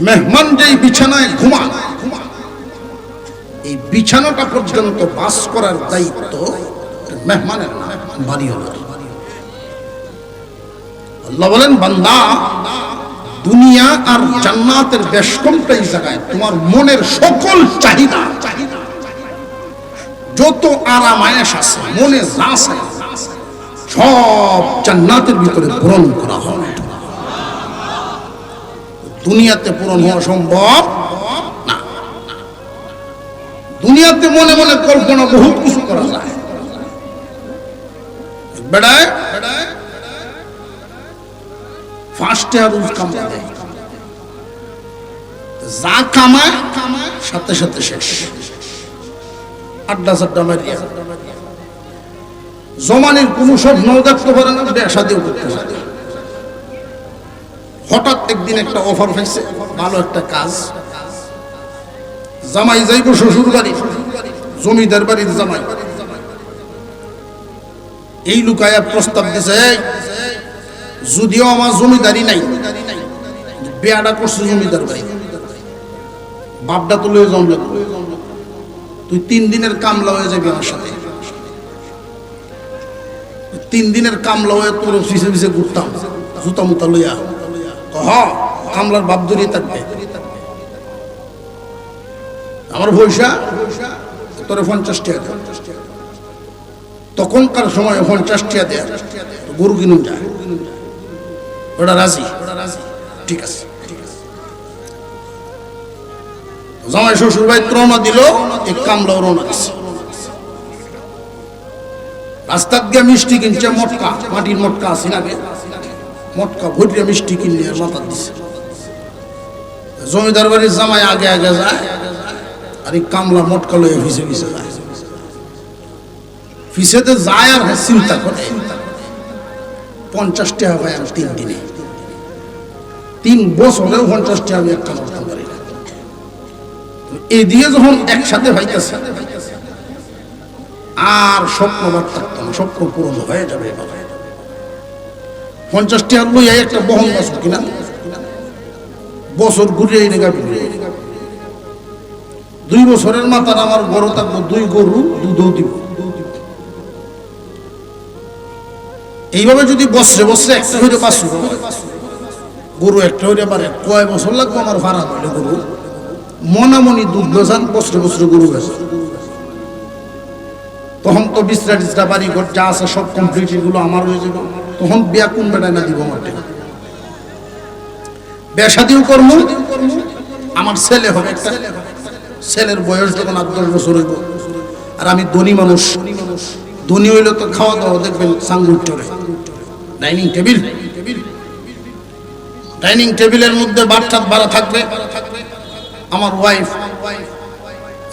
মেহমান যেই বিছানায় ঘুমান, এই বিছানাটা পর্যন্ত বাস করার দায়িত্ব মেহমানের না, বাড়িওয়ালার। আল্লাহ বলেন, বান্দা, দুনিয়া আর জান্নাতের বেশকমটা এই জায়গায়। তোমার মনের সকল চাহিদা, যত আরাম আয়েশ আছে, মনে যা আছে, সব জান্নাতের ভিতরে পূরণ করা হবে। দুনিয়াতে পূরণ হওয়া সম্ভব না। দুনিয়াতে মনে মনে কল্পনা বহুত কিছু করা যায়। বেড়ায় ফার্স্টে আর কামা দেয়, যা কামায় সাথে সাথে শেষ। আড্ডা সাড্ডা মারিয়া জমানের কোন স্বপ্ন দেখতে পারে না, বেশাদিও করতে পারে। হঠাৎ একদিন একটা অফার পাইছে, ভালো একটা কাজ। জামাই যাইব শ্বশুর বাড়ি, জমিদার বাড়ির জামাই। এই লুকায়া প্রস্তাব দিছে, যদিও আমার জমিদারি নাই, বিয়াটা করছে জমিদার বাড়ি, বাপটা তো লয়ে জমলে, তুই 3 দিনের কামলা হয়ে যাবি আমার সাথে। 3 দিনের কামলা হয়ে তোর পিছে পিছে ঘুরতাম, জুতা মুতা লইয়া। কামলার বাপ ধরিয়ে থাকবে, আমার পয়সা তোর 50 টাকা। তখনকার সময় 50 টাকা দেয় গরু কিনুন যায়, ওটা রাজি। ঠিক আছে, জামাই শ্বশুর ভাই রওনা দিল, এক কামলাও রওনা দিচ্ছে। রাস্তার দিয়ে মিষ্টি কিনছে, মটকা, মাটির মটকা আছে না, মটকা ভরিয়ে মিষ্টি কিনলে মাথা দিচ্ছে। জমিদার বাড়ির জামাই আগে আগে যায়, আর এই কামলা মটকা লয়ে ফিসে ফিসে যায়। ফিসেতে যায় আর চিন্তা করে 50 টাকা ভাই আমি 3 দিনে, 3 বছরেও 50 টাকা আমি একটা করতে পারি না। এই দিয়ে যখন একসাথে ভাইতেছে, আর স্বপ্ন থাকতো না, স্বপ্ন পূরণ হয়ে যাবে। 50 টাকা লইয়া একটা বহন বাসু কিনা, বছর ঘুরে এই রেখা 2 বছরের মাথার আমার গরু থাকবো, 2 গরু দুধও দিব। এইভাবে যদি বছরে বছরে একটা হইলে বাসু গরু একটা হইলে পারে, কয় বছর লাগবে আমার ভাড়া হইলে গরু? মনামনি দুধ বেচান, বছরে বছরে গরু বেচা। তখন তো বিছরা টিছরা বাড়ি ঘর যা আছে সব কমপ্লিট, এগুলো আমার হয়ে যাবে। তখন বিয়া কোন বেটায় না দিব? আমার বিয়া শাদিও করবো, আমার ছেলে হবে একটা, ছেলের বয়স যখন 8-10 বছর হইব। আর আমি ধনী মানুষ, ধনী হইলে তো খাওয়া দাওয়া দেখবেন সাঙ্গুর চলে। ডাইনিং টেবিল, ডাইনিং টেবিলের মধ্যে বাচ্চা বাড়া থাকবে, আমার ওয়াইফ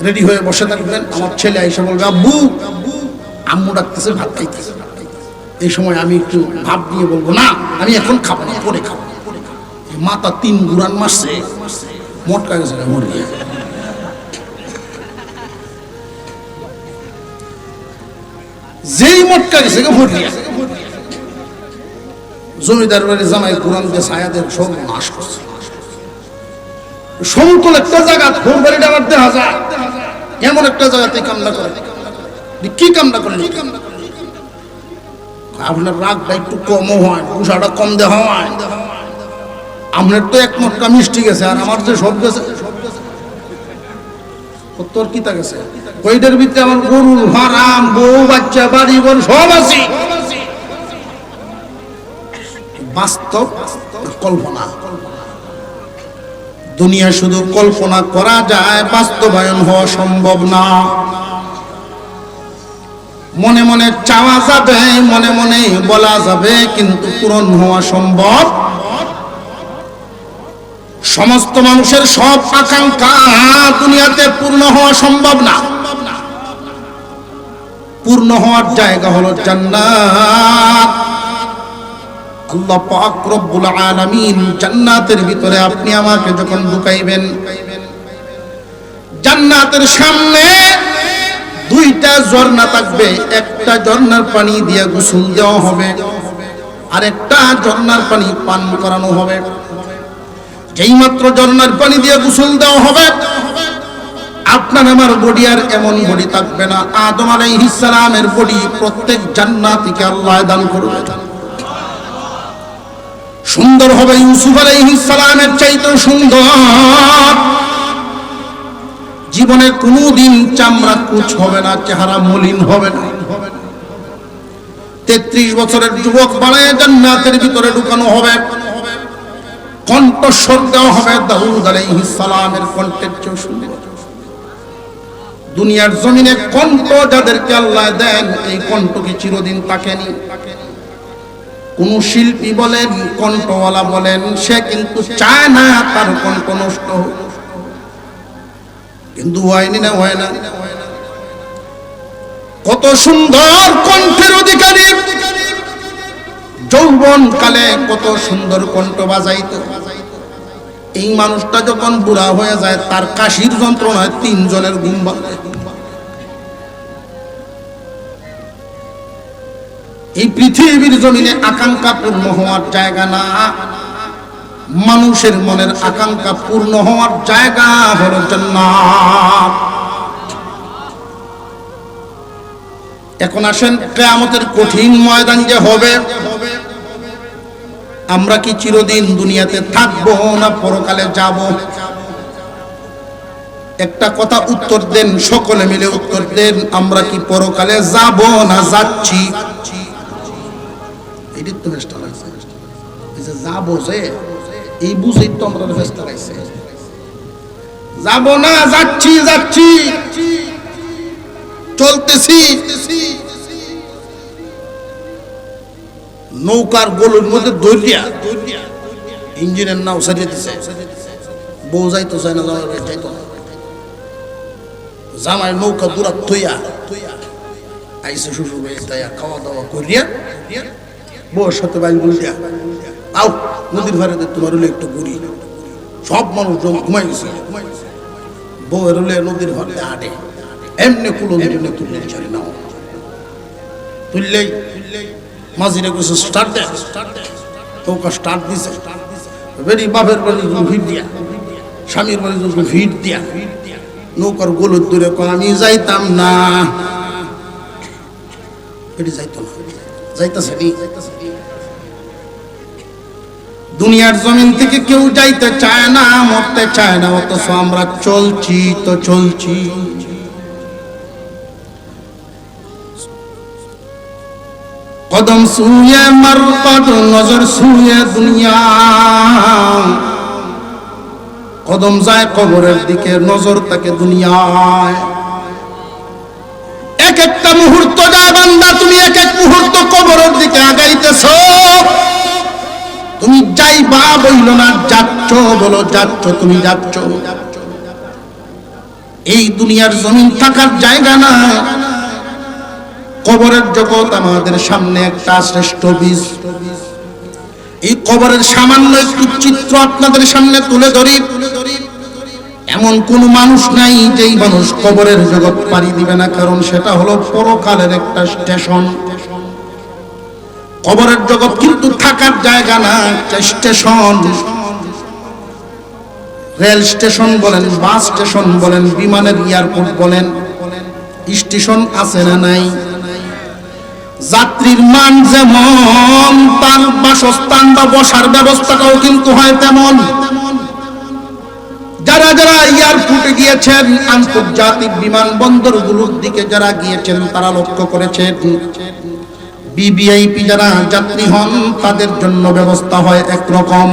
রেডি হয়ে বসে থাকবেন। আমার ছেলে এসে বলবে, আব্বু আম্মু ডাকতেছে, ভাত খাইতেছে। এই সময় আমি একটু ভাব দিয়ে বলবো, না আমি এখন খাবো না, পরে খাবো। মাথা 3 গুরান মারছে, মটকা গেছে মরিয়ে। যেই মটকা গেছে মরিয়ে, জমিদার বাড়ির জামাই গুরান দিয়ে ছায়াদের সব নাশ করছে। সমতল একটা জায়গা, ঘর বাড়িটা আবার দেখা যায় এমন একটা জায়গাতে কামনা করে। কি কামনা করলি? আপনার রাগটা একটু কমও হয়, গুসাটা কম দেওয়া হয়। আপনার তো 1 মটকা মিষ্টি গেছে, আর আমার যে সব গেছে, তোর কি তা গেছে? ওইটার ভিতরে আমার গরু, হারাম, বউ বাচ্চা, বাড়ি ঘর সব আছে। বাস্তব কল্পনা। দুনিয়া শুধু কল্পনা করা যায়, বাস্তবায়ন হওয়া সম্ভব না। মনে মনে চাওয়া যাবে, মনে মনে বলা যাবে, কিন্তু পূরণ হওয়া সম্ভব। সমস্ত মানুষের সব আকাঙ্ক্ষা দুনিয়াতে পূর্ণ হওয়া সম্ভব না। পূর্ণ হওয়ার জায়গা হলো জান্নাত। আল্লাহ পাক রব্বুল আলামিন জান্নাতের ভিতরে আপনি আমাকে যখন ঢুকাইবেন, জান্নাতের সামনে দুইটা ঝর্ণা থাকবে। একটা ঝর্ণার পানি দিয়ে গোসল দেওয়া হবে, আর একটা ঝর্ণার পানি পান করানো হবে। যেই মাত্র ঝর্ণার পানি দিয়ে গোসল দেওয়া হবে, আপনার আমার বডি আর এমন বডি থাকবে না। আদম আলাইহিস সালামের বডি প্রত্যেক জান্নাতীকে আল্লাহ দান করবে। সুন্দর হবে ইউসুফ আলাইহিস সালামের চাইতেও সুন্দর। জীবনে কোনোদিন চামড়া কুচ হবে না, চেহারা মলিন হবে না। 33 বছরের যুবক বানায় জান্নাতের ভিতরে ঢুকানো হবে। কণ্ঠস্বর দেওয়া হবে দাউদ আলাইহিস সালামের কণ্ঠের চেয়ে সুন্দর। দুনিয়ার জমিনে কণ্ঠ যাদেরকে আল্লাহ দেন, এই কণ্ঠ কি চিরদিন থাকেনি? কোন শিল্পী বলেন, কণ্ঠওয়ালা বলেন, সে কিন্তু চায় না তার কণ্ঠ নষ্ট হোক, কিন্তু হয়নি না, হয় না। কত সুন্দর কণ্ঠের অধিকারী, যৌবন কালে কত সুন্দর কণ্ঠ বাজাইতো। এই মানুষটা যখন বুড়া হয়ে যায়, তার কাশির যন্ত্রণায় 3 জনের ঘুম ভাঙে। এই পৃথিবীর জমিনে আকাঙ্ক্ষা পূর্ণ হওয়ার জায়গা না, মানুষের মনের আকাঙ্ক্ষা পূর্ণ হওয়ার জায়গা হলো জান্নাত। এখন আসেন, কিয়ামতের কঠিন ময়দান যে হবে, আমরা কি চিরদিন দুনিয়াতে থাকবো না পরকালে যাব? একটা কথা উত্তর দেন, সকলে মিলে উত্তর দেন। আমরা কি পরকালে যাব না যাচ্ছি? এটি তো চেষ্টা লাগছে, এই যে যাবো, যে এই বুঝেই তো আমরা চেষ্টা লাগছে। যাব না, যাচ্ছি, যাচ্ছি, চলতেছি। নৌকার গোলের মধ্যে দৌড়িয়া ইঞ্জিনের নাও সারিয়ে দিছে। বউ যাইতো চায় না, জামাই যাইতো না। জামাই নৌকা দূরা থইয়া আইসে শ্বশুর বাড়ি, তাইয়া খাওয়া দাওয়া করিয়া বউর সাথে বাইল বলিয়া, আও নদীর ধারে তোমার হলে একটু ঘুরি। সব মানুষ ঘুমাই গেছে, বউয়ের হলে নদীর ধারে হাঁটে। এমনি কুলো তুললে ছাড়ি নাও, তুললেই মাঝিরে কিছু স্টার্ট দেয়, নৌকা স্টার্ট দিছে। বেরি বাপের বাড়ি ভিড় দিয়া, স্বামীর বাড়ি ভিড় দিয়া, নৌকার গোলর দূরে আমি যাইতাম না। এটি যাইতো না, যাইতেছে নি। দুনিয়ার জমিন থেকে কেউ যাইতে চায় না, মরতে চায় না, অথচ আমরা চলছি তো চলছি। কদম সুয়ে মারকত, নজর সুয়ে দুনিয়া। কদম যায় কবরের দিকে, নজর তাকে দুনিয়ায়। এক একটা মুহূর্ত যায় বান্দা, তুমি এক এক মুহূর্ত কবরের দিকে আগাইতেছ। তুমি যাইবা বইল না, যাচ্ছ বলো, যাচ্ছ, তুমি যাচ্ছ। এই দুনিয়ার জমিন থাকার জায়গা না। কবরের জগৎ আমাদের সামনে একটা শ্রেষ্ঠ বীজ। এই কবরের সামান্য একটু চিত্র আপনাদের সামনে তুলে ধরি। এমন কোন মানুষ নাই যেই মানুষ কবরের জগৎ পাড়ি দিবে না, কারণ সেটা হলো পরকালের একটা স্টেশন। কবরের জগৎ কিন্তু থাকার জায়গা না, একটা স্টেশন। রেল স্টেশন বলেন, বাস স্টেশন বলেন, বিমানের এয়ারপোর্ট বলেন, স্টেশন আছে না নাই? যাত্রীর মান যেমন, তার বাসস্থান বা বসার ব্যবস্থাটাও কিন্তু হয় তেমন। যারা যারা এয়ারপোর্টে গিয়েছেন, আন্তর্জাতিক বিমানবন্দরগুলোর দিকে যারা গিয়েছেন, তারা লক্ষ্য করেছেন ভিভিআইপি যারা যাত্রী হন, তাদের জন্য ব্যবস্থা হয় একরকম।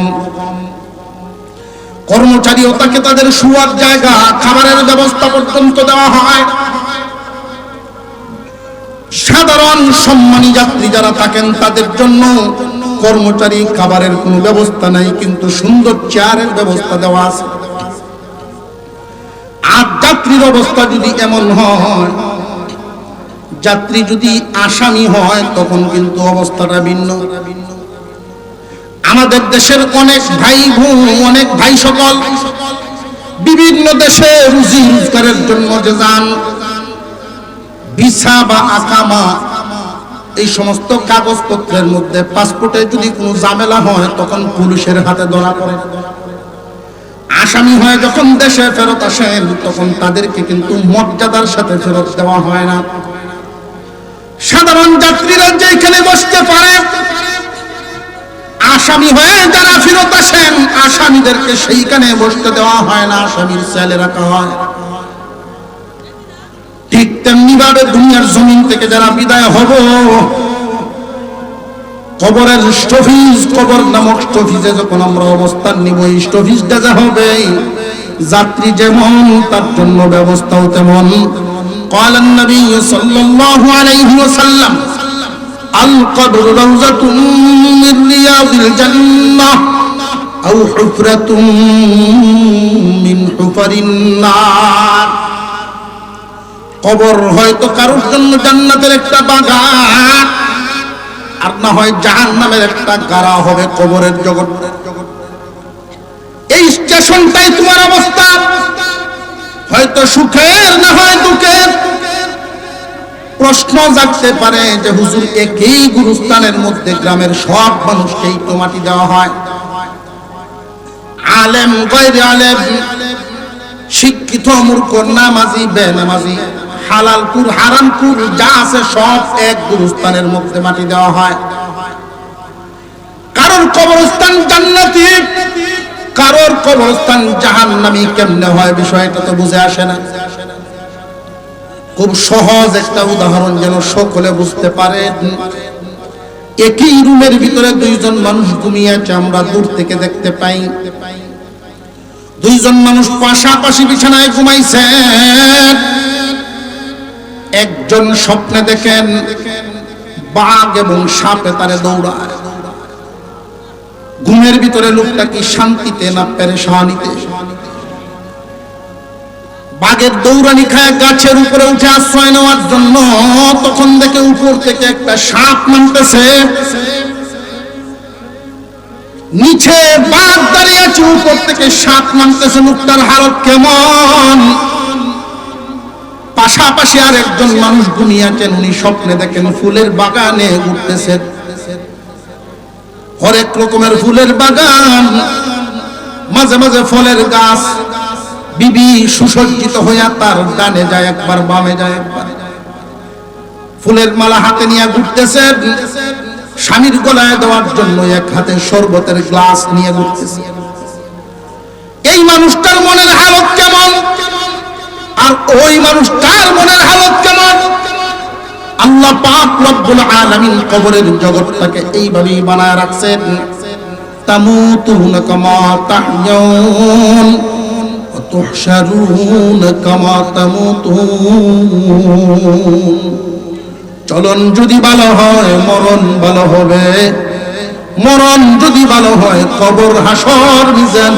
কর্মচারীও তাকে তাদের শোয়ার জায়গা, খাবারের ব্যবস্থা পর্যন্ত দেওয়া হয়। সাধারণ সম্মানী যাত্রী যারা থাকেন, তাদের জন্য কর্মচারী খাবারের কোনো ব্যবস্থা নাই, কিন্তু সুন্দর চেয়ারের ব্যবস্থা দেওয়া আছে। আর যাত্রীর অবস্থা যদি এমন হয় যাত্রী যদি আসামি হয় তখন কিন্তু অবস্থাটা ভিন্ন। আমাদের দেশের অনেক ভাই সকল বিভিন্ন দেশে রুজি রোজগারের জন্য যে যান, ভিসা বা আকামা এই সমস্ত কাগজপত্রের মধ্যে পাসপোর্টে যদি কোনো ঝামেলা হয় তখন পুলিশের হাতে ধরা পড়ে। আসামি হয়ে যখন দেশে ফেরত আসেন তখন তাদেরকে কিন্তু মর্যাদার সাথে ফেরত দেওয়া হয় না। সাধারণ যাত্রীরা যেখানে বসতে পারে, আসামি হয়ে যারা ফেরত আসেন আসামিদেরকে সেইখানে বসতে দেওয়া হয় না, আসামির সেলে রাখা হয়। ঠিক তেমনি ভাবে দুনিয়ার জমিন থেকে যারা বিদায় হব, কবরের স্টফিজ, কবর নামক স্টফিজে যখন আমরা অবস্থান নিব, এই স্টফিজটা যা হবে, যাত্রী যেমন তার জন্য ব্যবস্থাও তেমন। قال النبي صلى الله عليه وسلم القبر روضة من رياض الجنة أو حفرة من حفر النار। কবর হয়তো কারোর জন্য জান্নাতের একটা বাগান, আর না হয় জাহান্নামের একটা গাড়া হবে কবরের জগৎ। এই স্টেশনটাই তোমার অবস্থা, হয়তো সুখের না হয় দুঃখের। প্রশ্ন জাগতে পারে যে হুজুর, একই গুরুস্থানের মধ্যে গ্রামের সব মানুষকেই তো মাটি দেওয়া হয়, আলেম গয়রে আলেম, শিক্ষিত মূর্খ, নামাজি বেনামাজি, হালালপুর হারামপুর যা আছে সব এক গুরুস্থানের মধ্যে মাটি দেওয়া হয়। কারোর কবরস্থান জান্নাতি, কারোর কবরস্থান জাহান্নামী। কেমনে হয় বিষয়টা তো বুঝে আসে না। খুব সহজ একটা উদাহরণ যেন সকলে বুঝতে পারে। একই রুমের ভিতরে দুইজন মানুষ ঘুমিয়ে আছে, আমরা দূর থেকে দেখতে পাই। দুইজন মানুষ পাশাপাশি বিছানায় ঘুমাইছে। একজন স্বপ্নে দেখেন বাঘ এবং সাপে তারে দৌড়ায়। ঘুমের ভিতরে লোকটা কি শান্তিতে না পেরেশানিতে? বাঘের দৌড়ানি খায় গাছের উপরে উঠে আশ্রয় নেওয়ার জন্য, তখন দেখে উপর থেকে একটা সাপ নামতেছে। নিচে বাঘ দাঁড়িয়ে আছে, উপর থেকে সাপ নামতেছে। লোকটার হালত কেমন? পাশাপাশি আর একজন মানুষ ঘুমিয়ে আছেন, উনি স্বপ্নে দেখেন ফুলের বাগানে ঘুরতেছে। হরেক রকমের ফুলের বাগান, মাঝে মাঝে ফলের গাছ, বিবি সুসজ্জিত হইয়া তার ডানে যায় একবার, বামে যায় একবার। ফুলের মালা হাতে নিয়ে ঘুরতেছে, স্বামীর গলায় দেওয়ার জন্য এক হাতে শরবতের গ্লাস নিয়ে ঘুরতেছে। এই মানুষটার মনের হালত কেমন? আর ওই মানুষটার মনের হালত কেমন? আল্লাহ পাক রব্বুল আলামিন কবরের জগৎটাকে এইভাবেই বানায় রাখছেন। তামুতুনা কামা তাহইউন ওয়া তুহশারুনা কামা তামুতুন। চলন যদি ভালো হয় মরণ ভালো হবে, মরণ যদি ভালো হয় কবর হাসর মিজান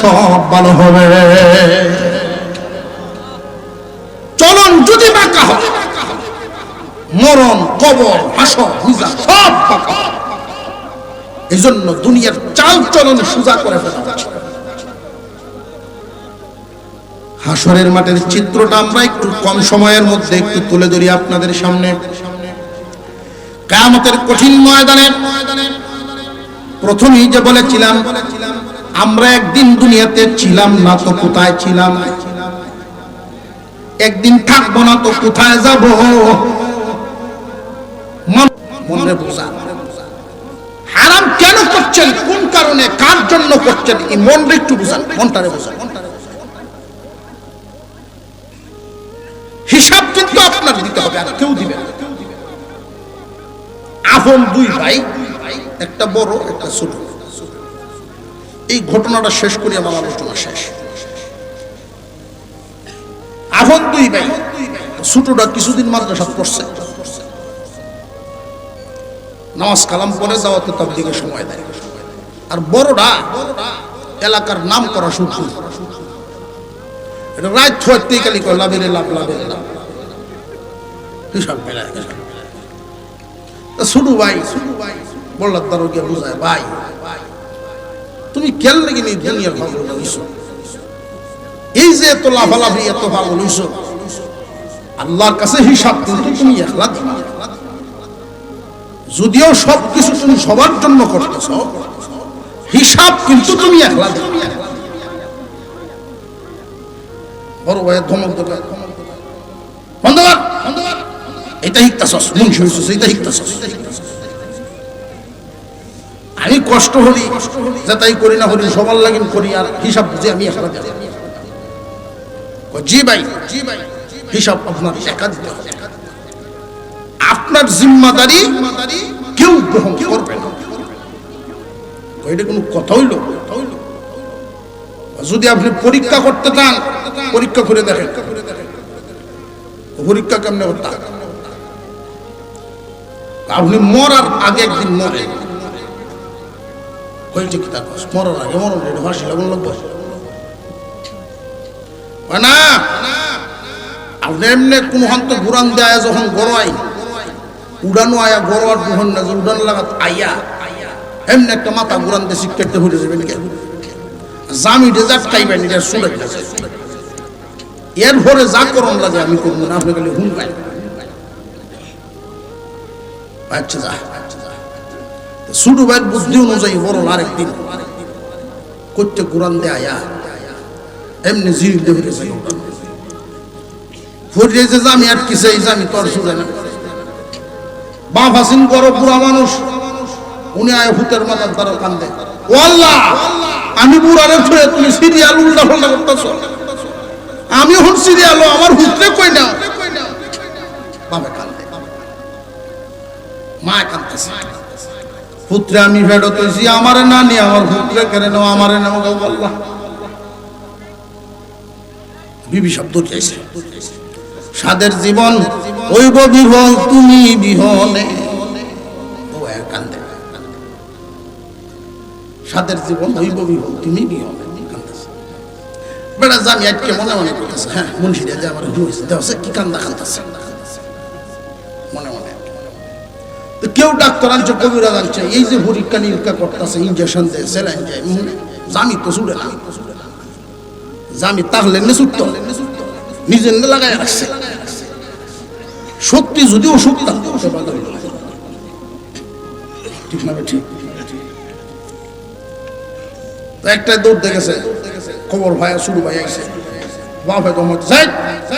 সব ভালো হবে। চলন যদি বাঁকা হয়, মরণ কবর হাসর মিজান সব বাঁকা। এই জন্য দুনিয়ার চাল চলন সোজা করে ফেলা হচ্ছে। হাসরের মাঠের চিত্রটা আমরা একটু কম সময়ের মধ্যে একটু তুলে ধরি আপনাদের সামনে। কিয়ামতের কঠিন ময়দানে প্রথমেই যে বলেছিলাম, আমরা একদিন দুনিয়াতে ছিলাম না তো কোথায় ছিলাম, একদিন থাকবো না তো কোথায় যাব। মনে বোঝা, হারাম কেন করছেন, কোন কারণে, কার জন্য করছেন, এই মনটা একটু বুঝান, মনটারে বোঝান। হিসাব কিন্তু আপনার দিতে হবে, আর কেউ দিবে না। আপন দুই ভাই, একটা বড় একটা ছোট। এই ঘটনাটা শেষ করি আমার আলোচনা শেষ। আপন দুই ভাই, ছোটটা কিছুদিন মাদ্রাসা পড়ছে, নামাজ কালাম পরে যাওয়াতে তাবলীগে সময় দেয়। আর বড়টা এলাকার নাম করা শুরু, এটা রাত হইতে খালি কয় লাভের লাভ, লাভের লাভ। হিসাব মেলায় ছোট ভাই বললাম তার গিয়ে বুঝায় ভাই তুমি কেন নাকি নেই দুনিয়ার পাগল হইছো এই যে এত লাফালাফি এত পাগল হইছো আল্লাহর কাছে হিসাব কিন্তু তুমি একলা দিবা যদিও সবকিছু তুমি সবার জন্য করতেছ হিসাব কিন্তু তুমি একলা দিবা বড় ভাইয়ের ধমক দেবে বন্ধ কর এটা হিকতাছস মুন্সি হইছস এটা হিকতাছস আমি কষ্ট হলি যাতাই করি না হলি সবার লাগিন করি আর হিসাব বুঝে আমি একলা দিই জি ভাই হিসাব আপনার একা দিতে হবে আপনার জিম্মাদারি কেউ গ্রহণ করবে না এটা কোনো কথা হইল যদি আপনি পরীক্ষা করতে চান পরীক্ষা করে দেখেন পরীক্ষা কেমনে করতে আপনি মরার আগে একদিন মরে হয়েছে কি তার মরার আগে মরণ এটা ভাসি লাগন লাগবে না আপনি এমনি কোন হন্ত ঘুরান দেয় যখন গড়াই উড়ানো আয়া গড়ার যখন না উড়ান লাগাত আইয়া এমনি একটা মাথা ঘুরান দিয়ে শিক্ষার্থী হয়ে যাবেন কে জামি ডেজার্ট খাইবেন এটা শুনে এরপরে যা করণ লাগে আমি করবো না আপনি খালি হুন পাই আচ্ছা যা ছোট ভাইয়ের বুদ্ধি অনুযায়ী বড় আরেকদিন করতে কোরআন দেয়া এমনি জিল দিয়ে ফুটিয়েছে যে আমি আটকিছে এই যে আমি তোর শুনে না বাপ হাসিন বড় বুড়া মানুষ উনি আয় ভূতের মাথার দ্বারা কান্দে ও আল্লাহ আমি বুড়ারে ছুঁয়ে তুমি সিরিয়াল উল্টা পাল্টা করতেছ আমি এখন সিরিয়াল আমার ভূতরে কই না বাবা কান্দে মা কান্দতেছে পুত্রে আমি ফেরত হয়েছি আমারে না নিয়ে আমার পুত্রে কেড়ে নেও আমারে নেও আল্লাহ বিবি শব্দ চাইছে সাদের জীবন হইব বিহল তুমি বিহনে কান্দে সাদের জীবন হইব বিহল তুমি বিহনে বেড়া জামি আজকে মনে মনে করতেছে হ্যাঁ মুন্সিরা যে আমার হয়েছে দেওয়া কি কান্দা কান্দাছে মনে মনে কেউ ডাক্তার আনছে কবিরাজ আনছে এই যে পরীক্ষা নিরীক্ষা করতেছে ইঞ্জেকশন দেয় স্যালাইন দেয় জামি তো ছুড়ে না জামি তাহলে ছুটত নিজের লাগায় রাখছে সত্যি যদি অসুখ থাকতো ঠিক না ঠিক একটা দৌড় দেখেছে খবর ভাই শুরু ভাই আইছে বাপে তো মত যাই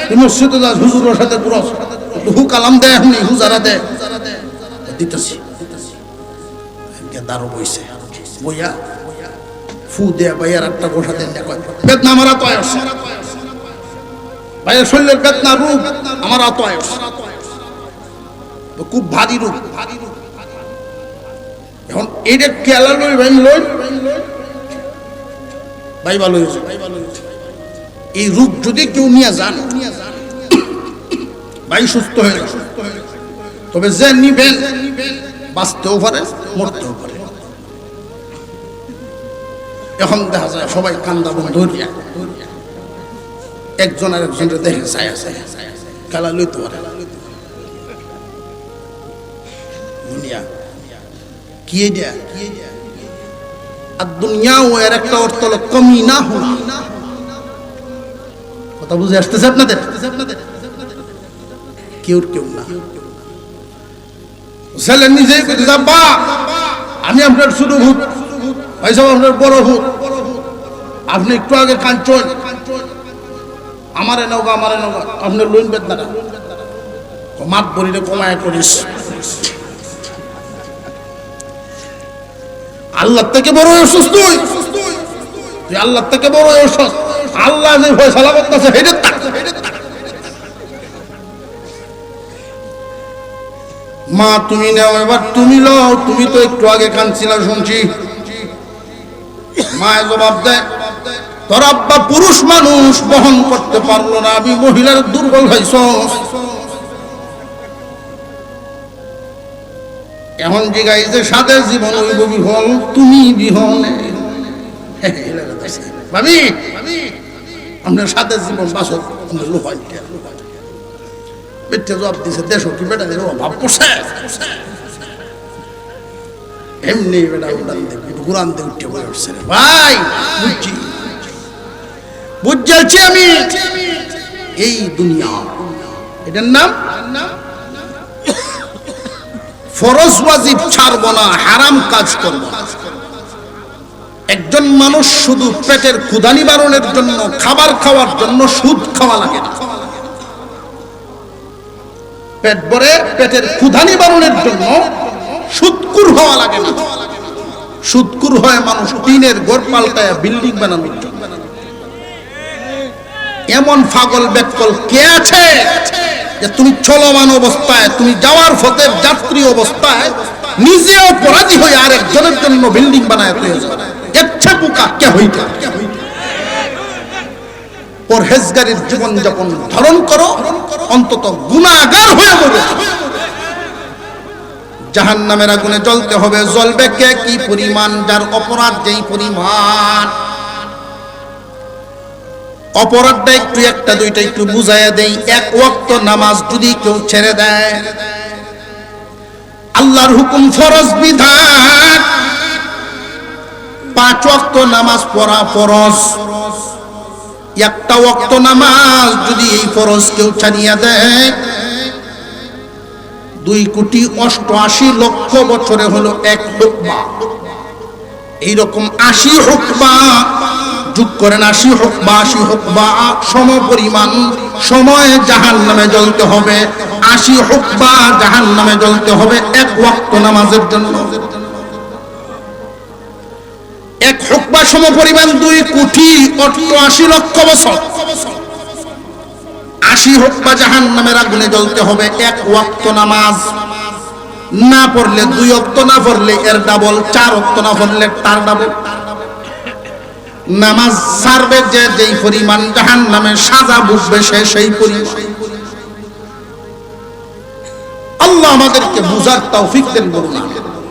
তুই মসজিদে যাস হুজুরের সাথে পুরো হু কালাম দেয় এখনই হুজারা দেয় দিতেছি দাঁড়ো বইছে বইয়া ফু দেয়া ভাইয়ার একটা গোসা দেন বেদনা আমার আত আসছে ভাইয়ের শরীরের বেদনা রূপ আমার আত আসছে খুব ভারী রূপ এখন এইটা কেলা লই ভাই লই ভাই ভালো হয়েছে এই রূপ যদি কেউ নিয়ে যান ভাই সুস্থ হয়ে যাবে তবে যে নিবেন বাঁচতেও পারে মরতেও পারে এখন দেখা যায় সবাই কান্দা বন্ধ হইয়া একজন আর একজনের দেখে ছায়া ছায়া খেলা লইতে পারে দুনিয়া কি এটা আর দুনিয়াও এর একটা অর্থ হলো কমি না হোনা কথা বুঝে আসতেছে আপনাদের কেউ না ছেলে নিজেই বা আমি আপনার ছোট ভূত ভাই সাহেব আপনার বড় ভূত আপনি একটু আগে কাঞ্চন আমারে নৌকা আপনার লোন বেদনা মাত বলিলে কমায় করিস আল্লাহ থেকে বড় অসুস্থ তুই আল্লাহ থেকে বড় অসুস্থ আল্লাহ যে ফয়সালা করতেছে হেডে মা তুমি নাও এবার তুমি লও তুমি তো একটু আগে কাঁদছিলা শুনছি মা জবাব দেয় তোর আব্বা পুরুষ মানুষ বহন করতে পারলো না আমি মহিলার দুর্বল হইছ এখন জিগাই যে সাদের জীবন হইব বিহল তুমি বিহনে ভাবি আপনার সাদের জীবন বাসক মিথ্যে জবাব দিছে, দেশ কি বেটা দেব ভাব পোষে এমনি বেটা উড়ান দেখবি কোরআন দিয়ে উঠে বলে উঠছে ভাই বুঝছি বুঝছি আমি এই দুনিয়া এটার নাম ফরজ ওয়াজিব ছাড়বো না, হারাম কাজ করব না। একজন মানুষ শুধু পেটের ক্ষুধা নিবারণের জন্য খাবার খাওয়ার জন্য সুদ খাওয়া লাগে না। পেট ভরে পেটের ক্ষুধা নিবারণের জন্য সুদকুর হওয়া লাগে না। সুদকুর হয় মানুষ টিনের ঘর পাল্টায় বিল্ডিং বানানোর জন্য। এমন পাগল বেকল কে আছে যে তুমি চলমান অবস্থায়, তুমি যাওয়ার পথের যাত্রী অবস্থায় নিজে অপরাধী হয়ে আরেকজনের জন্য বিল্ডিং বানায় তুই যাও? ইচ্ছা পোকা কে হইতে পরহেজগারির জীবন যাপন ধারণ করো, অন্তত গুনাহগার হয়ে মরো। জাহান্নামের আগুনে জ্বলতে হবে, জ্বলবে কে কি পরিমাণ, যার অপরাধ যেই পরিমাণ। অপরাধটা একটু একটা দুইটা একটু বুঝাইয়া দেই। এক ওয়াক্ত নামাজ যদি কেউ ছেড়ে দেয়, আল্লাহর হুকুম ফরজ বিধান 5 ওয়াক্ত নামাজ পড়া ফরজ। একটা ওয়াক্ত নামাজ যদি এই ফরজ কেউ ছাড়িয়া দেয়, 2,88,00,000 বছরে হলো 1 হুকবা। এইরকম 80 হুকবা যোগ করেন, 80 হুকবা সম পরিমাণ সময় জাহান্নামে জ্বলতে হবে। 80 হুকবা জাহান্নামে জ্বলতে হবে 1 ওয়াক্ত নামাজের জন্য। 1 হুকবা সম পরিমাণ 2,88,00,000 বছর। 80 হুকবা জাহান্নামের আগুনে জ্বলতে হবে 1 ওয়াক্ত নামাজ না পড়লে, 2 ওয়াক্ত না পড়লে এর ডাবল, 4 ওয়াক্ত না পড়লে তার ডাবল। নামাজ ছাড়বে যে যেই পরিমাণ জাহান্নামের সাজা ভুগবে সে সেই পরিমাণ। আল্লাহ আমাদেরকে বুঝার তৌফিক দেন বলুন।